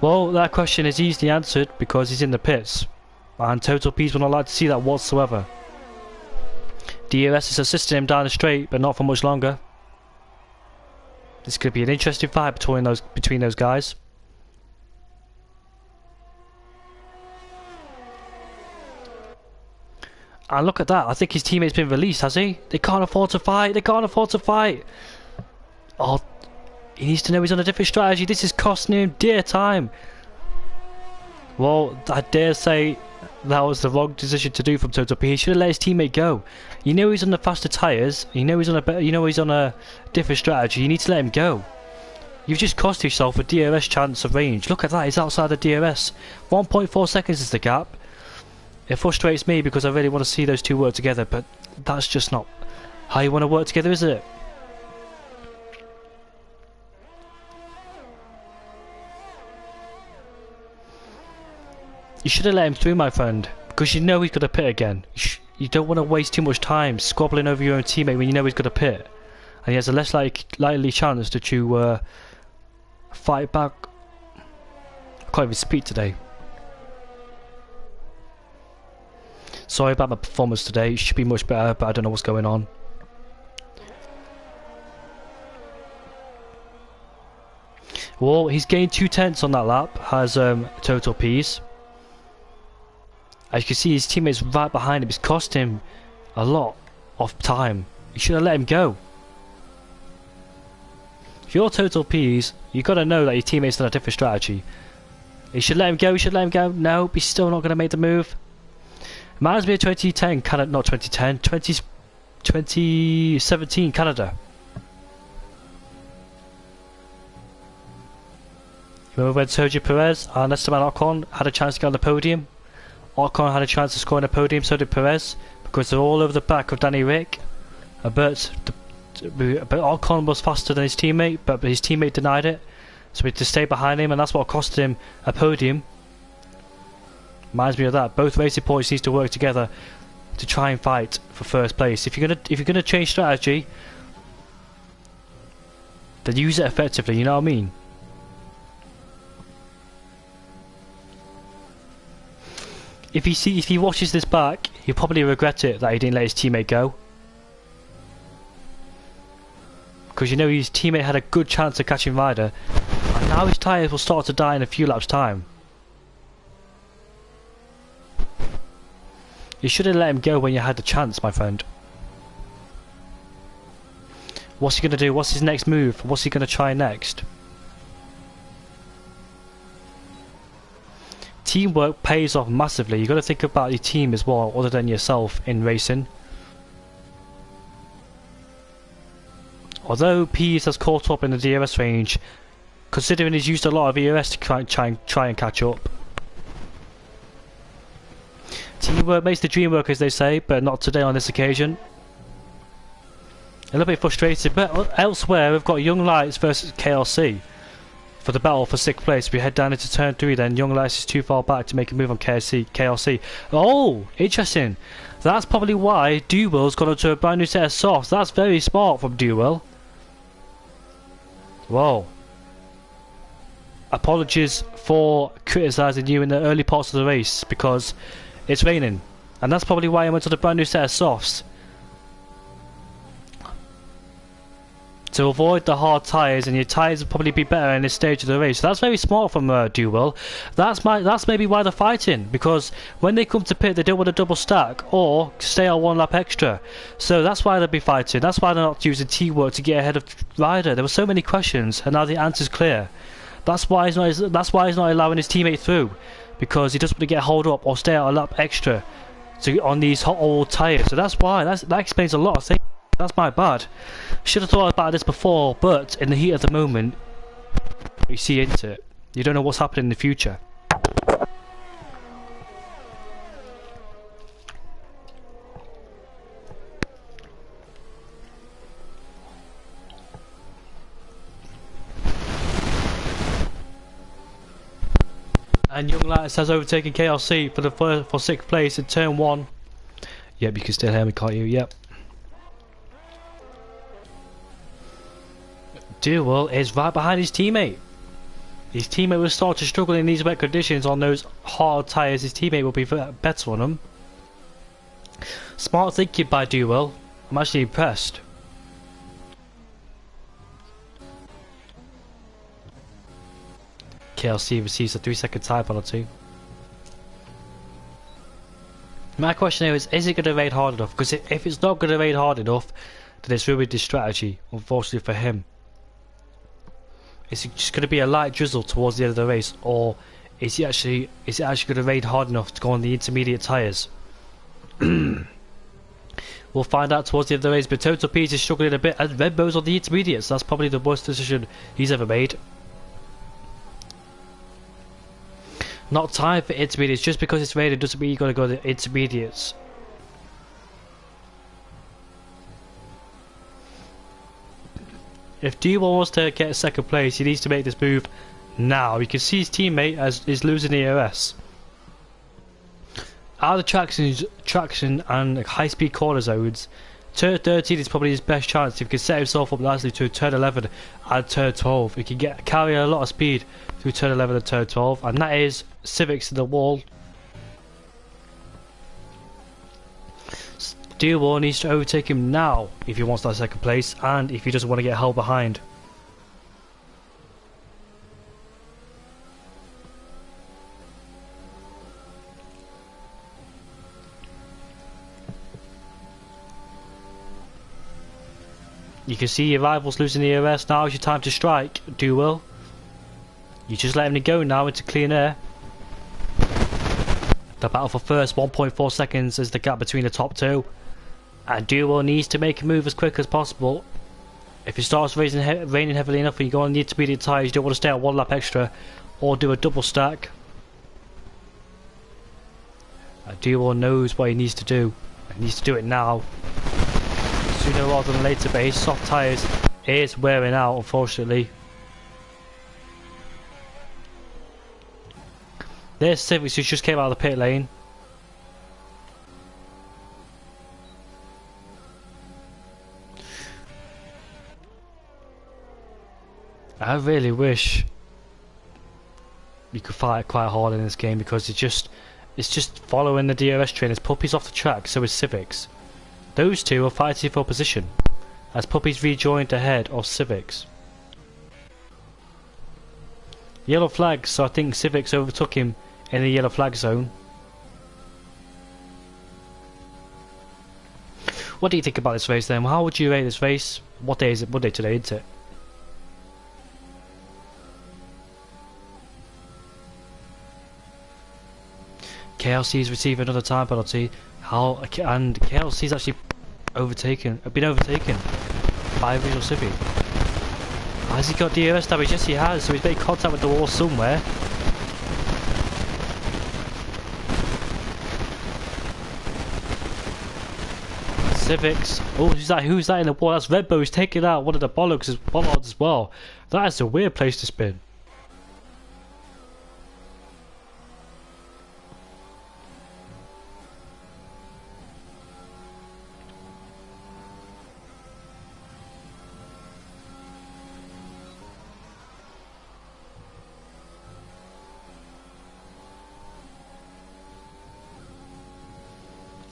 Well, that question is easily answered because he's in the pits, and Total P's will not like to see that whatsoever. DRS is assisting him down the straight, but not for much longer. This could be an interesting fight between those guys. And look at that! I think his teammate's been released, has he? They can't afford to fight. They can't afford to fight. Oh. He needs to know he's on a different strategy. This is costing him dear time. Well, I dare say that was the wrong decision to do from Total P. He should have let his teammate go. You know he's on the faster tyres. You know he's on a different strategy. You need to let him go. You've just cost yourself a DRS chance of range. Look at that. He's outside the DRS. 1.4 seconds is the gap. It frustrates me because I really want to see those two work together, but that's just not how you want to work together, is it? You should have let him through, my friend, because you know he's got to pit again. You don't want to waste too much time squabbling over your own teammate when you know he's got to pit, and he has a less likely chance that you fight back. I can't even speak today. Sorry about my performance today. It should be much better, but I don't know what's going on. Well, he's gained 2/10 on that lap, has Total P's. As you can see, his teammate's right behind him. It's cost him a lot of time. You should have let him go. If you're Total P's, you got to know that your teammate's on a different strategy. You should let him go. You should let him go. No, he's still not going to make the move. Reminds me of 2010 Canada, not 2010, 2017 Canada. Remember when Sergio Perez and Esteban Ocon had a chance to get on the podium? Ocon had a chance to score on the podium, so did Perez, because they're all over the back of Danny Rick. But Ocon was faster than his teammate, but his teammate denied it, so he had to stay behind him, and that's what costed him a podium. Reminds me of that. Both racing points needs to work together to try and fight for first place. If you're gonna change strategy, then use it effectively. You know what I mean? If he watches this back, he'll probably regret it that he didn't let his teammate go. Because you know his teammate had a good chance of catching Ryder, and now his tyres will start to die in a few laps' time. You should have let him go when you had the chance, my friend. What's he going to do? What's his next move? What's he going to try next? Teamwork pays off massively. You've got to think about your team as well, other than yourself in racing. Although Pease has caught up in the DRS range, considering he's used a lot of ERS to try and catch up. Teamwork makes the dream work, as they say, but not today on this occasion. A little bit frustrated, but elsewhere we've got Young Lights versus KLC for the battle for 6th place. We head down into turn 3 then. Young Lights is too far back to make a move on KLC. Oh, interesting. That's probably why Dewell's got onto a brand new set of softs. That's very smart from Dewell. Whoa. Apologies for criticising you in the early parts of the race because it's raining. And that's probably why I went to the brand new set of softs. To avoid the hard tyres, and your tyres will probably be better in this stage of the race. So that's very smart from Dewell. That's maybe why they're fighting, because when they come to pit they don't want a double stack or stay on 1 lap extra. So that's why they'll be fighting. That's why they're not using teamwork to get ahead of Ryder. There were so many questions and now the answer's clear. That's why he's not allowing his teammate through, because he doesn't want to get hold up or stay out a lap extra on these hot old tyres. So that's why. That explains a lot of things. That's my bad. Should have thought about this before, but in the heat of the moment, you see into it. You don't know what's happening in the future. And Young Lights has overtaken KLC for 6th place in turn 1. Yep, you can still hear me, can't you? Yep. Dewell is right behind his teammate. His teammate will start to struggle in these wet conditions on those hard tyres. His teammate will be better on them. Smart thinking by Dewell. I'm actually impressed. KLC receives a 3-second time penalty. My question here is it going to rain hard enough? Because if it's not going to rain hard enough, then it's ruined his strategy, unfortunately for him. Is it just going to be a light drizzle towards the end of the race, or is it actually going to rain hard enough to go on the intermediate tyres? We'll find out towards the end of the race, but Total Pease is struggling a bit, and Red Bow's on the intermediates. That's probably the worst decision he's ever made. Not time for intermediates. Just because it's raining doesn't mean you've got to go to the intermediates. If Dewell wants to get 2nd place, he needs to make this move now. You can see his teammate is losing the ERS. Out of the traction and high-speed corner zones, turn 13 is probably his best chance. If he can set himself up nicely to turn 11 and turn 12, he can carry a lot of speed through turn 11 and turn 12, and that is Civics to the wall. Dewell needs to overtake him now if he wants that 2nd place, and if he doesn't want to get held behind. You can see your rivals losing the ERS. Now is your time to strike, Dewell. You just letting him go now into clean air. The battle for first, 1.4 seconds is the gap between the top two. And Dewell needs to make a move as quick as possible. If it starts raining heavily enough and you go on the intermediate tyres, you don't want to stay at 1 lap extra or do a double stack. Dewell knows what he needs to do. He needs to do it now. As sooner rather than later, but his soft tyres is wearing out, unfortunately. There's Civics, who just came out of the pit lane. I really wish you could fight quite hard in this game, because it's just following the DRS train. As Puppy's off the track, so is Civics. Those two are fighting for position, as Puppy's rejoined ahead of Civics. Yellow flag, so I think Civics overtook him in the yellow flag zone. What do you think about this race then? How would you rate this race? What day is it? Monday today, isn't it? KLC's receiving another time penalty. And KLC's actually been overtaken by Visual Civic. Has he got DRS damage? Yes, he has. So he's made contact with the wall somewhere. Civics. Oh, who's that? Who's that in the wall? That's Redbow. He's taking out one of the bollards as well. That is a weird place to spin.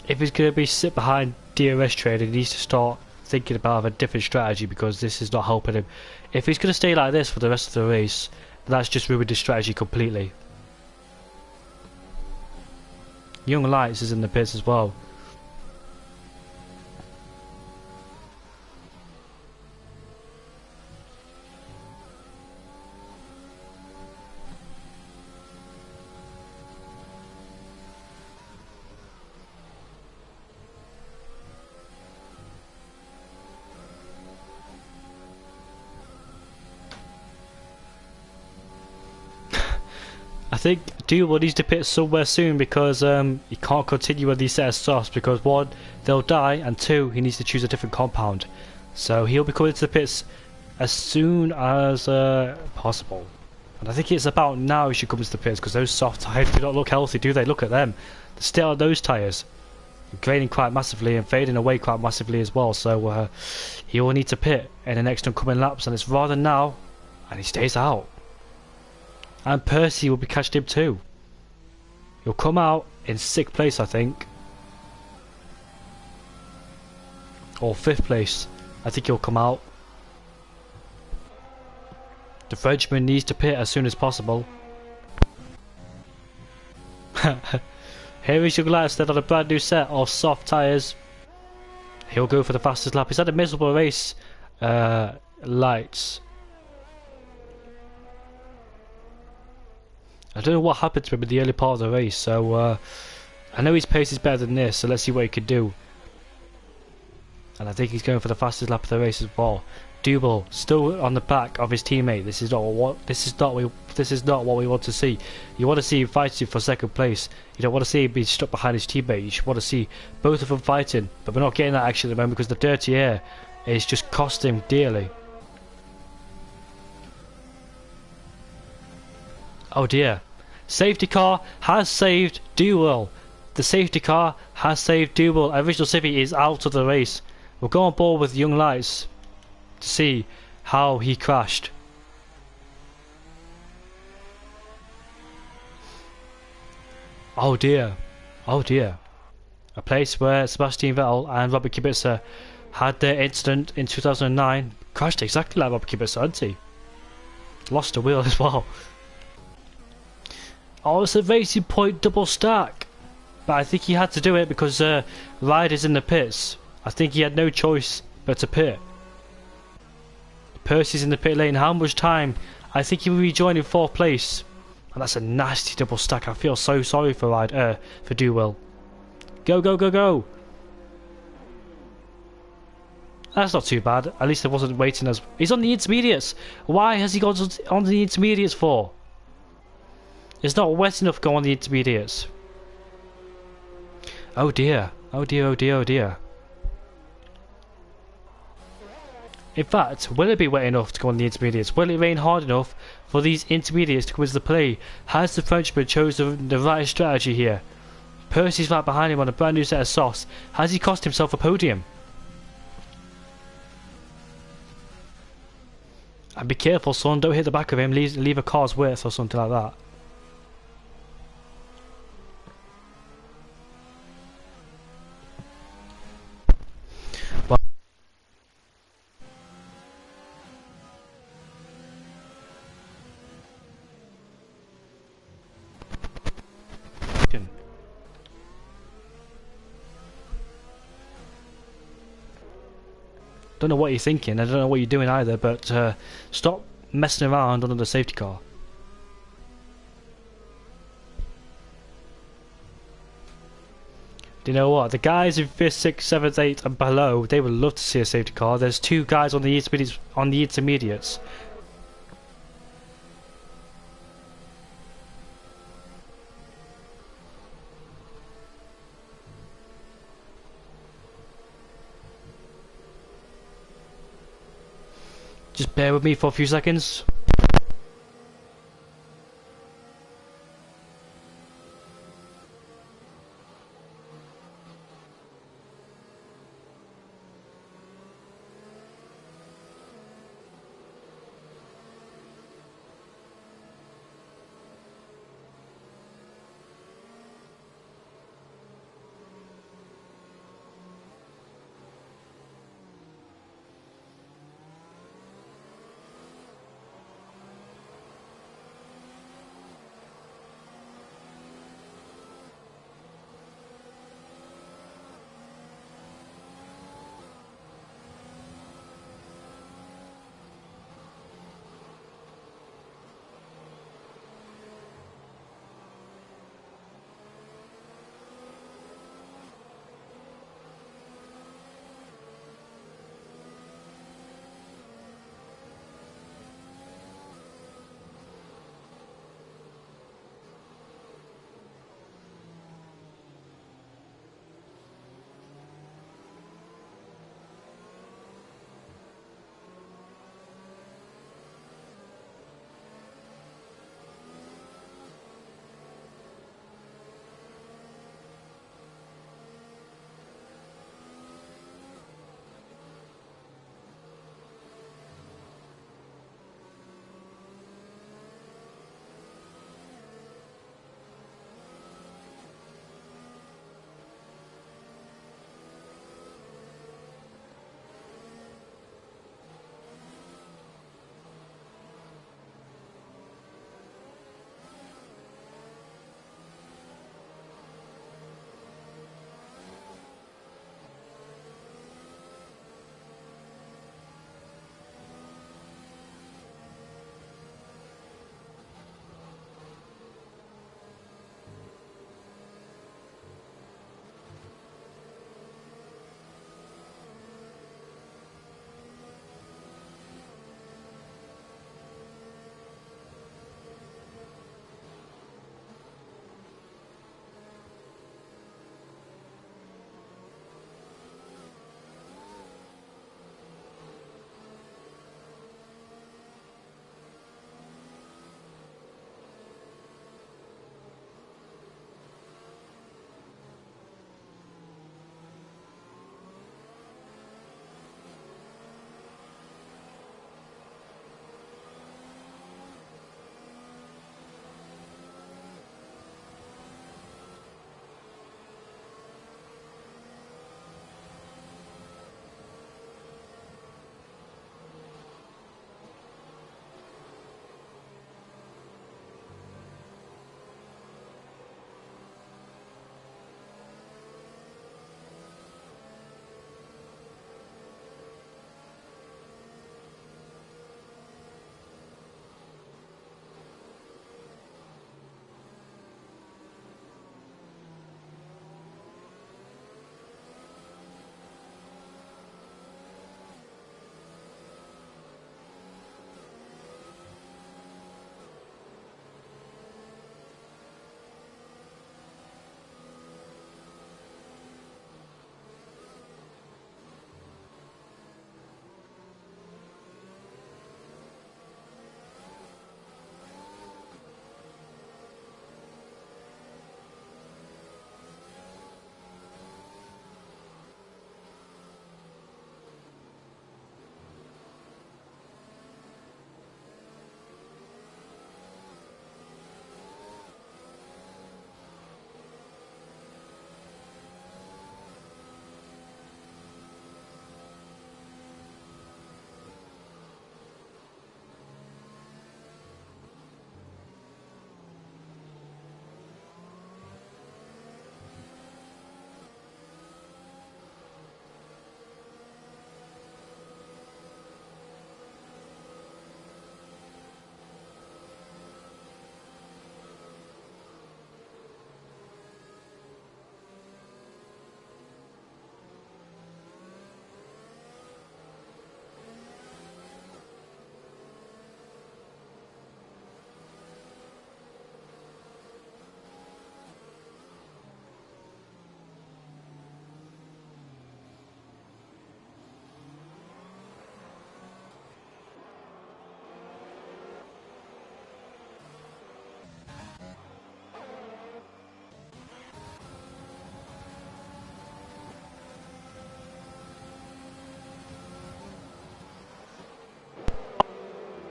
If he's going to be sit behind DRS train, he needs to start thinking about a different strategy, because this is not helping him. If he's going to stay like this for the rest of the race, that's just ruined his strategy completely. Young Lights is in the pits as well. I think Duel needs to pit somewhere soon, because he can't continue with these set of softs, because one, they'll die, and two, he needs to choose a different compound. So he'll be coming to the pits as soon as possible. And I think it's about now he should come to the pits, because those soft tyres do not look healthy, do they? Look at them. The state of those tyres, grading quite massively and fading away quite massively as well. So he will need to pit in the next oncoming laps, and it's rather now, and he stays out. And Percy will be catching him too. He'll come out in 6th place, I think. Or 5th place. I think he'll come out. The Frenchman needs to pit as soon as possible. Here is Young Lightstead on a brand new set of soft tyres. He'll go for the fastest lap. He's had a miserable race. Lights. I don't know what happened to him in the early part of the race, so I know his pace is better than this, so let's see what he can do. And I think he's going for the fastest lap of the race as well. Duble still on the back of his teammate. This is not what we want to see. You want to see him fighting for 2nd place. You don't want to see him being stuck behind his teammate. You should want to see both of them fighting, but we're not getting that action at the moment, because the dirty air is just costing him dearly. Oh dear. Safety car has saved Duel. The safety car has saved Duel. Original Civic is out of the race. We'll go on board with Young Lights to see how he crashed. Oh dear. Oh dear. A place where Sebastian Vettel and Robert Kubica had their incident in 2009. Crashed exactly like Robert Kubica, hadn't he? Lost a wheel as well. Oh, it's a Racing Point double stack. But I think he had to do it because Ryder's in the pits. I think he had no choice but to pit. Percy's in the pit lane. How much time? I think he will rejoin in 4th place. And that's a nasty double stack. I feel so sorry for Duel. Go, go, go, go. That's not too bad. At least I wasn't waiting as... He's on the intermediates. Why has he gone on the intermediates for? It's not wet enough to go on the intermediates. Oh dear. Oh dear, oh dear, oh dear. In fact, will it be wet enough to go on the intermediates? Will it rain hard enough for these intermediates to come into the play? Has the Frenchman chosen the right strategy here? Percy's right behind him on a brand new set of softs. Has he cost himself a podium? And be careful, son, don't hit the back of him, leave a car's width or something like that. Well, don't know what you're thinking, I don't know what you're doing either, but stop messing around under the safety car. Do you know what? The guys in 5th, 6th, 7th, 8th and below, they would love to see a safety car. There's 2 guys on the intermediates. Just bear with me for a few seconds.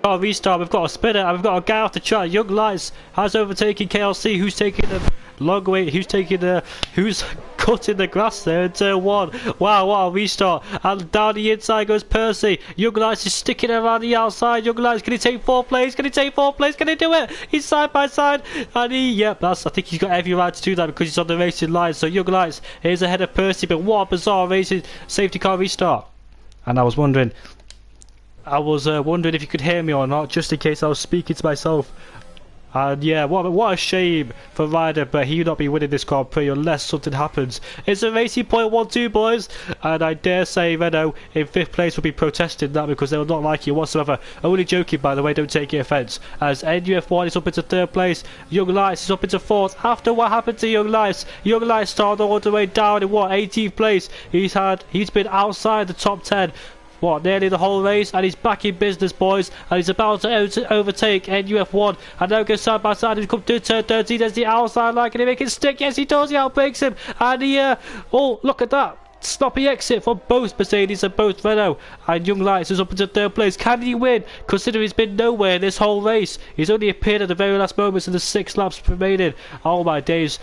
got a restart, we've got a spinner, and we've got a guy off the track. Young Lights has overtaken KLC, who's taking the long way, who's cutting the grass there in turn 1. Wow, what a restart. And down the inside goes Percy. Young Lights is sticking around the outside. Young Lights, can he take 4th place? Can he take 4th place? Can he do it? He's side by side. And I think he's got every right to do that because he's on the racing line. So Young Lights is ahead of Percy, but what a bizarre racing safety car restart. And I was wondering if you could hear me or not, just in case I was speaking to myself. And yeah, what a shame for Ryder, but he will not be winning this Grand Prix unless something happens. It's a racing point 1-2, boys, and I dare say Renault in 5th place will be protesting that because they will not like you whatsoever. Only joking, by the way, don't take it offence. As NUF1 is up into 3rd place, Young Lights is up into 4th. After what happened to Young Lights started all the way down in 18th place. He's been outside the top 10. Nearly the whole race, and he's back in business, boys, and he's about to overtake NUF1, and now goes side by side. He's come to turn 13, there's the outside line. Can he make it stick? Yes, he does. He outbreaks him, and oh, look at that. Sloppy exit for both Mercedes and both Renault, and Young Lights is up into 3rd place. Can he win, considering he's been nowhere this whole race? He's only appeared at the very last moments in the 6 laps remaining. Oh my days.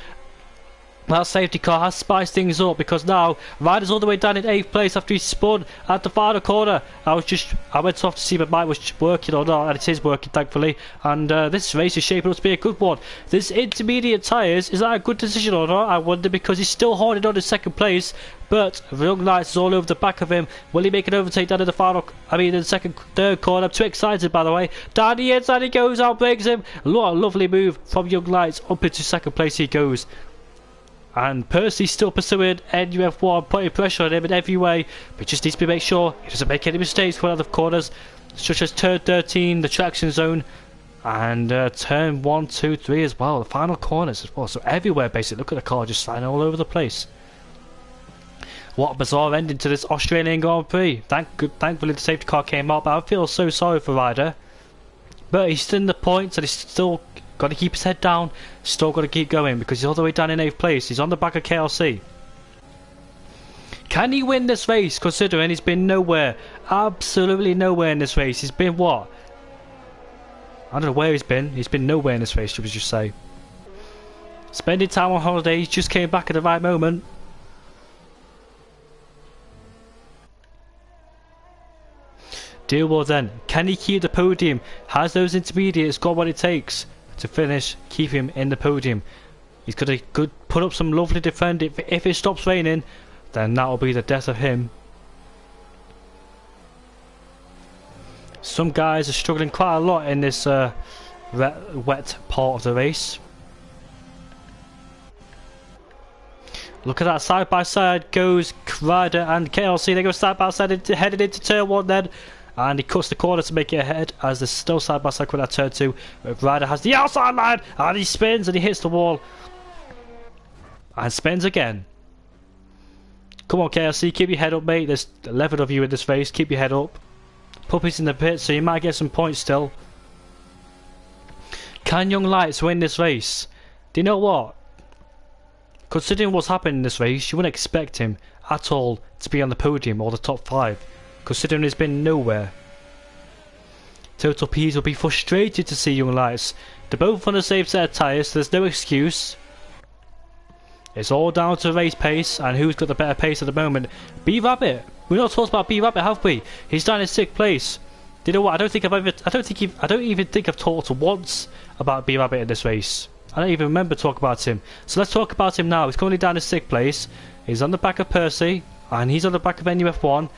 That safety car has spiced things up because now Ryder's all the way down in 8th place after he spun at the final corner. I went off to see if my mic was working or not, and it is working, thankfully. And this race is shaping up to be a good one. This intermediate tyres, is that a good decision or not? I wonder, because he's still holding on to 2nd place. But Young Lights is all over the back of him. Will he make an overtake down in the third corner? I'm too excited, by the way. Down the inside he goes, outbreaks him. What a lovely move from Young Lights. Up into 2nd place he goes. And Percy's still pursuing NUF1, putting pressure on him in every way, but just needs to make sure he doesn't make any mistakes for other corners, such as turn 13, the traction zone, and turn 1, 2, 3 as well, the final corners as well. So everywhere, basically. Look at the car just sliding all over the place. What a bizarre ending to this Australian Grand Prix. Thankfully the safety car came up, but I feel so sorry for Ryder. But he's still in the points, and he's still got to keep his head down, still got to keep going because he's all the way down in 8th place. He's on the back of KLC. Can he win this race, considering he's been nowhere, absolutely nowhere in this race? He's been what? I don't know where he's been nowhere in this race, should we just say. Spending time on holiday, he just came back at the right moment. Deal well then, can he keep the podium? Has those intermediates got what it takes to finish, keep him in the podium? He's got to put up some lovely defend. If it stops raining, then that'll be the death of him. Some guys are struggling quite a lot in this wet part of the race. Look at that, side by side goes Ryder and KLC. They go side by side, headed into turn 1 then. And he cuts the corner to make it ahead as they're still side by side coming at turn 2. Ryder has the outside line, and he spins and he hits the wall. And spins again. Come on KLC, keep your head up, mate. There's 11 of you in this race, keep your head up. Puppy's in the pit, so you might get some points still. Can Young Lights win this race? Do you know what? Considering what's happened in this race, you wouldn't expect him at all to be on the podium or the top 5. Considering he's been nowhere. Total P's will be frustrated to see Young Lights. They're both on the same set of tyres, so there's no excuse. It's all down to race pace and who's got the better pace at the moment. B-Rabbit. We've not talked about B-Rabbit, have we? He's down in 6th place. Do you know what? I don't even think I've talked once about B-Rabbit in this race. I don't even remember talking about him. So let's talk about him now. He's currently down in 6th place. He's on the back of Percy, and he's on the back of NUF1.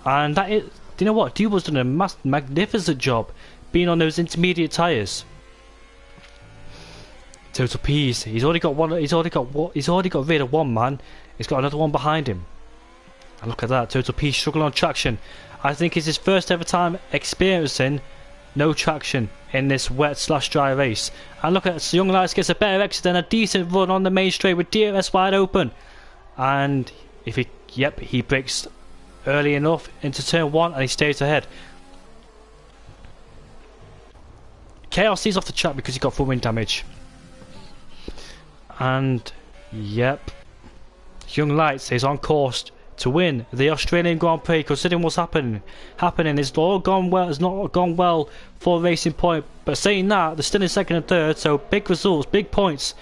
And that is, do you know what? Dubel's done a magnificent job being on those intermediate tyres. Total P's. He's already got rid of one man. He's got another one behind him. And look at that. Total P's struggling on traction. I think it's his first ever time experiencing no traction in this wet/dry race. And look at Young Lights gets a better exit and a decent run on the main straight with DRS wide open. And if he breaks early enough into turn 1 and he stays ahead. KLC's off the track because he got full wind damage. And yep, Young Lights is on course to win the Australian Grand Prix. Considering what's happening, it's all gone well. It's not gone well for Racing Point. But saying that, they're still in second and third, so big results, big points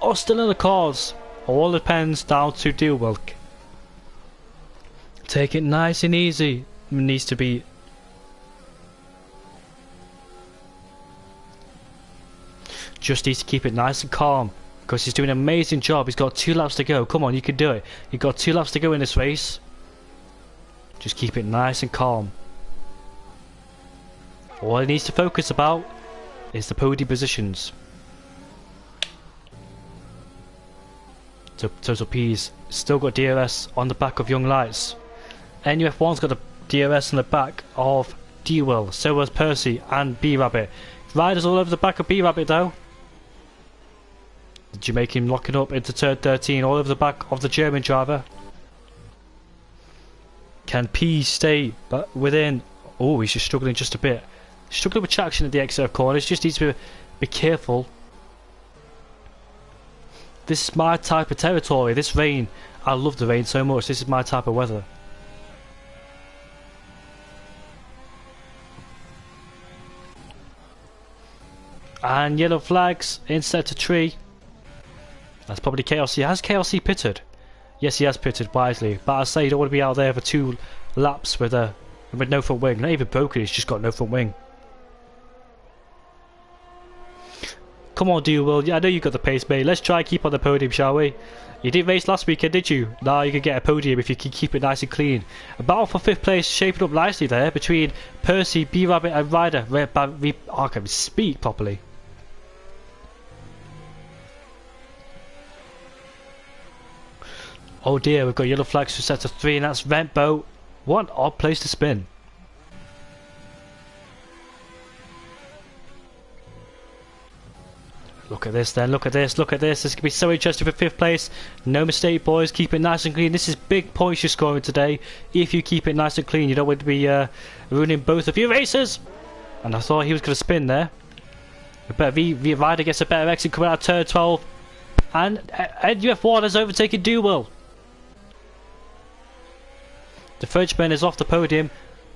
are still in the cards. All depends down to Dewell. Take it nice and easy. It needs to be. Just needs to keep it nice and calm, because he's doing an amazing job. He's got 2 laps to go. Come on, you can do it. You've got 2 laps to go in this race. Just keep it nice and calm. All he needs to focus about is the podium positions. So Total P's still got DRS on the back of Young Lights. NUF1's got the DRS on the back of Dewell. So has Percy and B-Rabbit. Riders all over the back of B-Rabbit though. Jamaican locking up into turn 13, all over the back of the German driver. Can P stay but within? Oh, he's just struggling just a bit. Struggling with traction at the exit of corners. Just needs to be careful. This is my type of territory. This rain, I love the rain so much. This is my type of weather. And yellow flags in sector 3. That's probably KLC. Has KLC pitted? Yes, he has pitted wisely. But I say you don't want to be out there for 2 laps with no front wing. Not even broken, he's just got no front wing. Come on, Dewell. Yeah, I know you got the pace, mate. Let's try and keep on the podium, shall we? You didn't race last weekend, did you? Now you can get a podium if you can keep it nice and clean. A battle for 5th place shaping up nicely there between Percy, B-Rabbit and Ryder. I can't even speak properly. Oh dear, we've got yellow flags for sector 3 and that's Rent Boat. What an odd place to spin. Look at this then, look at this, look at this. This could be so interesting for 5th place. No mistake, boys. Keep it nice and clean. This is big points you're scoring today. If you keep it nice and clean, you don't want to be ruining both of your races. And I thought he was going to spin there. But Ryder gets a better exit coming out of turn 12. And NUF1 has overtaken Dewell. The Frenchman is off the podium.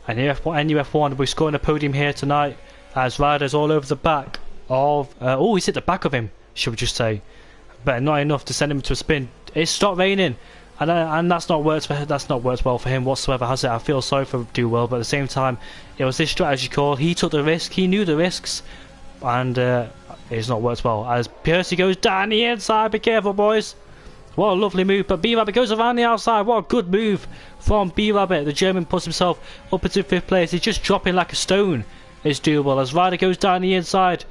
And NUF1 will be scoring a podium here tonight. As Ryder's all over the back of oh, he's hit the back of him, should we just say, but not enough to send him to a spin. It's stopped raining, and that's not worked well for him whatsoever, has it? I feel sorry for Dewell, but at the same time, it was this strategy call. He took the risk, he knew the risks, and it's not worked well. As Percy goes down the inside, be careful, boys. What a lovely move, but B-Rabbit goes around the outside. What a good move from B-Rabbit. The German puts himself up into 5th place. He's just dropping like a stone. It's Dewell as Ryder goes down the inside.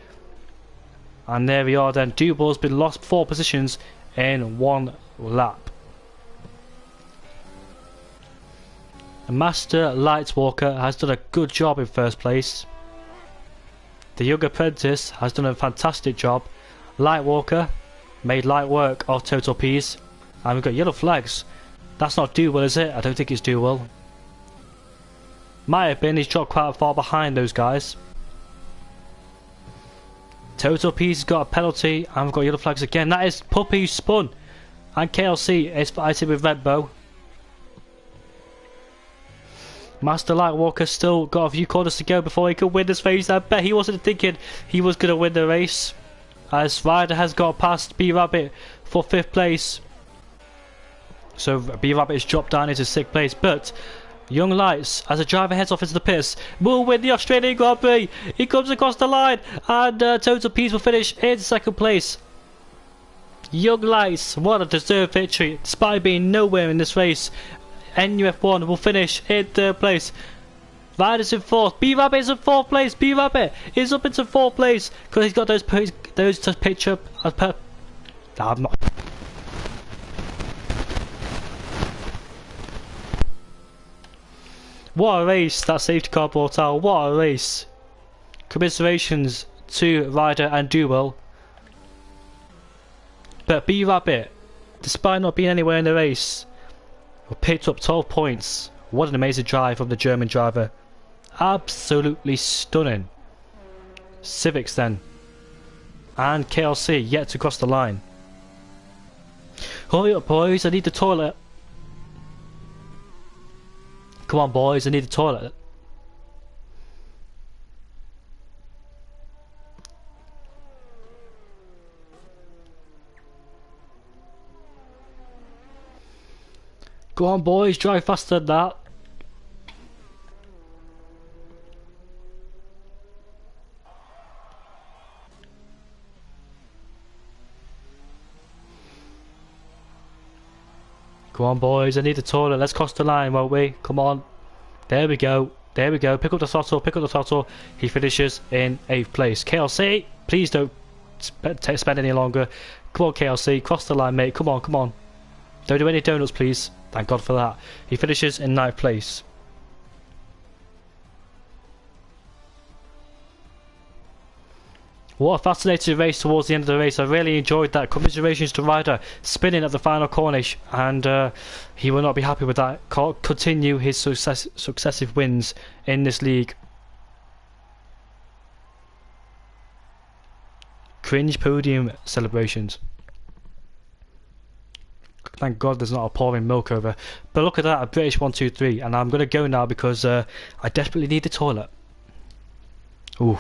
And there we are then. Dewell's been lost 4 positions in 1 lap. Master Lightwalker has done a good job in 1st place. The young apprentice has done a fantastic job. Lightwalker made light work of Total P's. And we've got yellow flags. That's not Dewell, is it? I don't think it's Dewell. Might have been. He's dropped quite far behind those guys. Total P's got a penalty, and we've got yellow flags again. That is Puppy who spun, and KLC is fighting with Red Bow. Master Lightwalker still got a few corners to go before he could win this race. I bet he wasn't thinking he was going to win the race, as Ryder has got past B-Rabbit for 5th place. So B-Rabbit has dropped down into 6th place, but Young Lights, as a driver heads off into the pits, will win the Australian Grand Prix. He comes across the line, and Total P's will finish in 2nd place. Young Lights, what a deserved victory, despite being nowhere in this race. NUF1 will finish in 3rd place. Ryder's in 4th. B-Rabbit is in 4th place. B-Rabbit is up into 4th place because he's got those picture. I'm not. What a race that safety car brought out. What a race. Commiserations to Ryder and Dewell. But B-Rabbit, despite not being anywhere in the race, picked up 12 points. What an amazing drive from the German driver. Absolutely stunning. Civics then. And KLC yet to cross the line. Hurry up, boys, I need the toilet. Come on, boys, I need the toilet. Go on, boys, drive faster than that. Come on, boys, I need the toilet. Let's cross the line, won't we? Come on. There we go. There we go. Pick up the throttle. Pick up the throttle. He finishes in 8th place. KLC, please don't spend any longer. Come on, KLC. Cross the line, mate. Come on, come on. Don't do any donuts, please. Thank God for that. He finishes in 9th place. What a fascinating race towards the end of the race. I really enjoyed that. Commiserations to Ryder spinning at the final Cornish, and he will not be happy with that. Continue his successive wins in this league. Cringe podium celebrations. Thank God there's not a pouring milk over. But look at that, a British 1, 2, 3, and I'm going to go now because I desperately need the toilet. Ooh.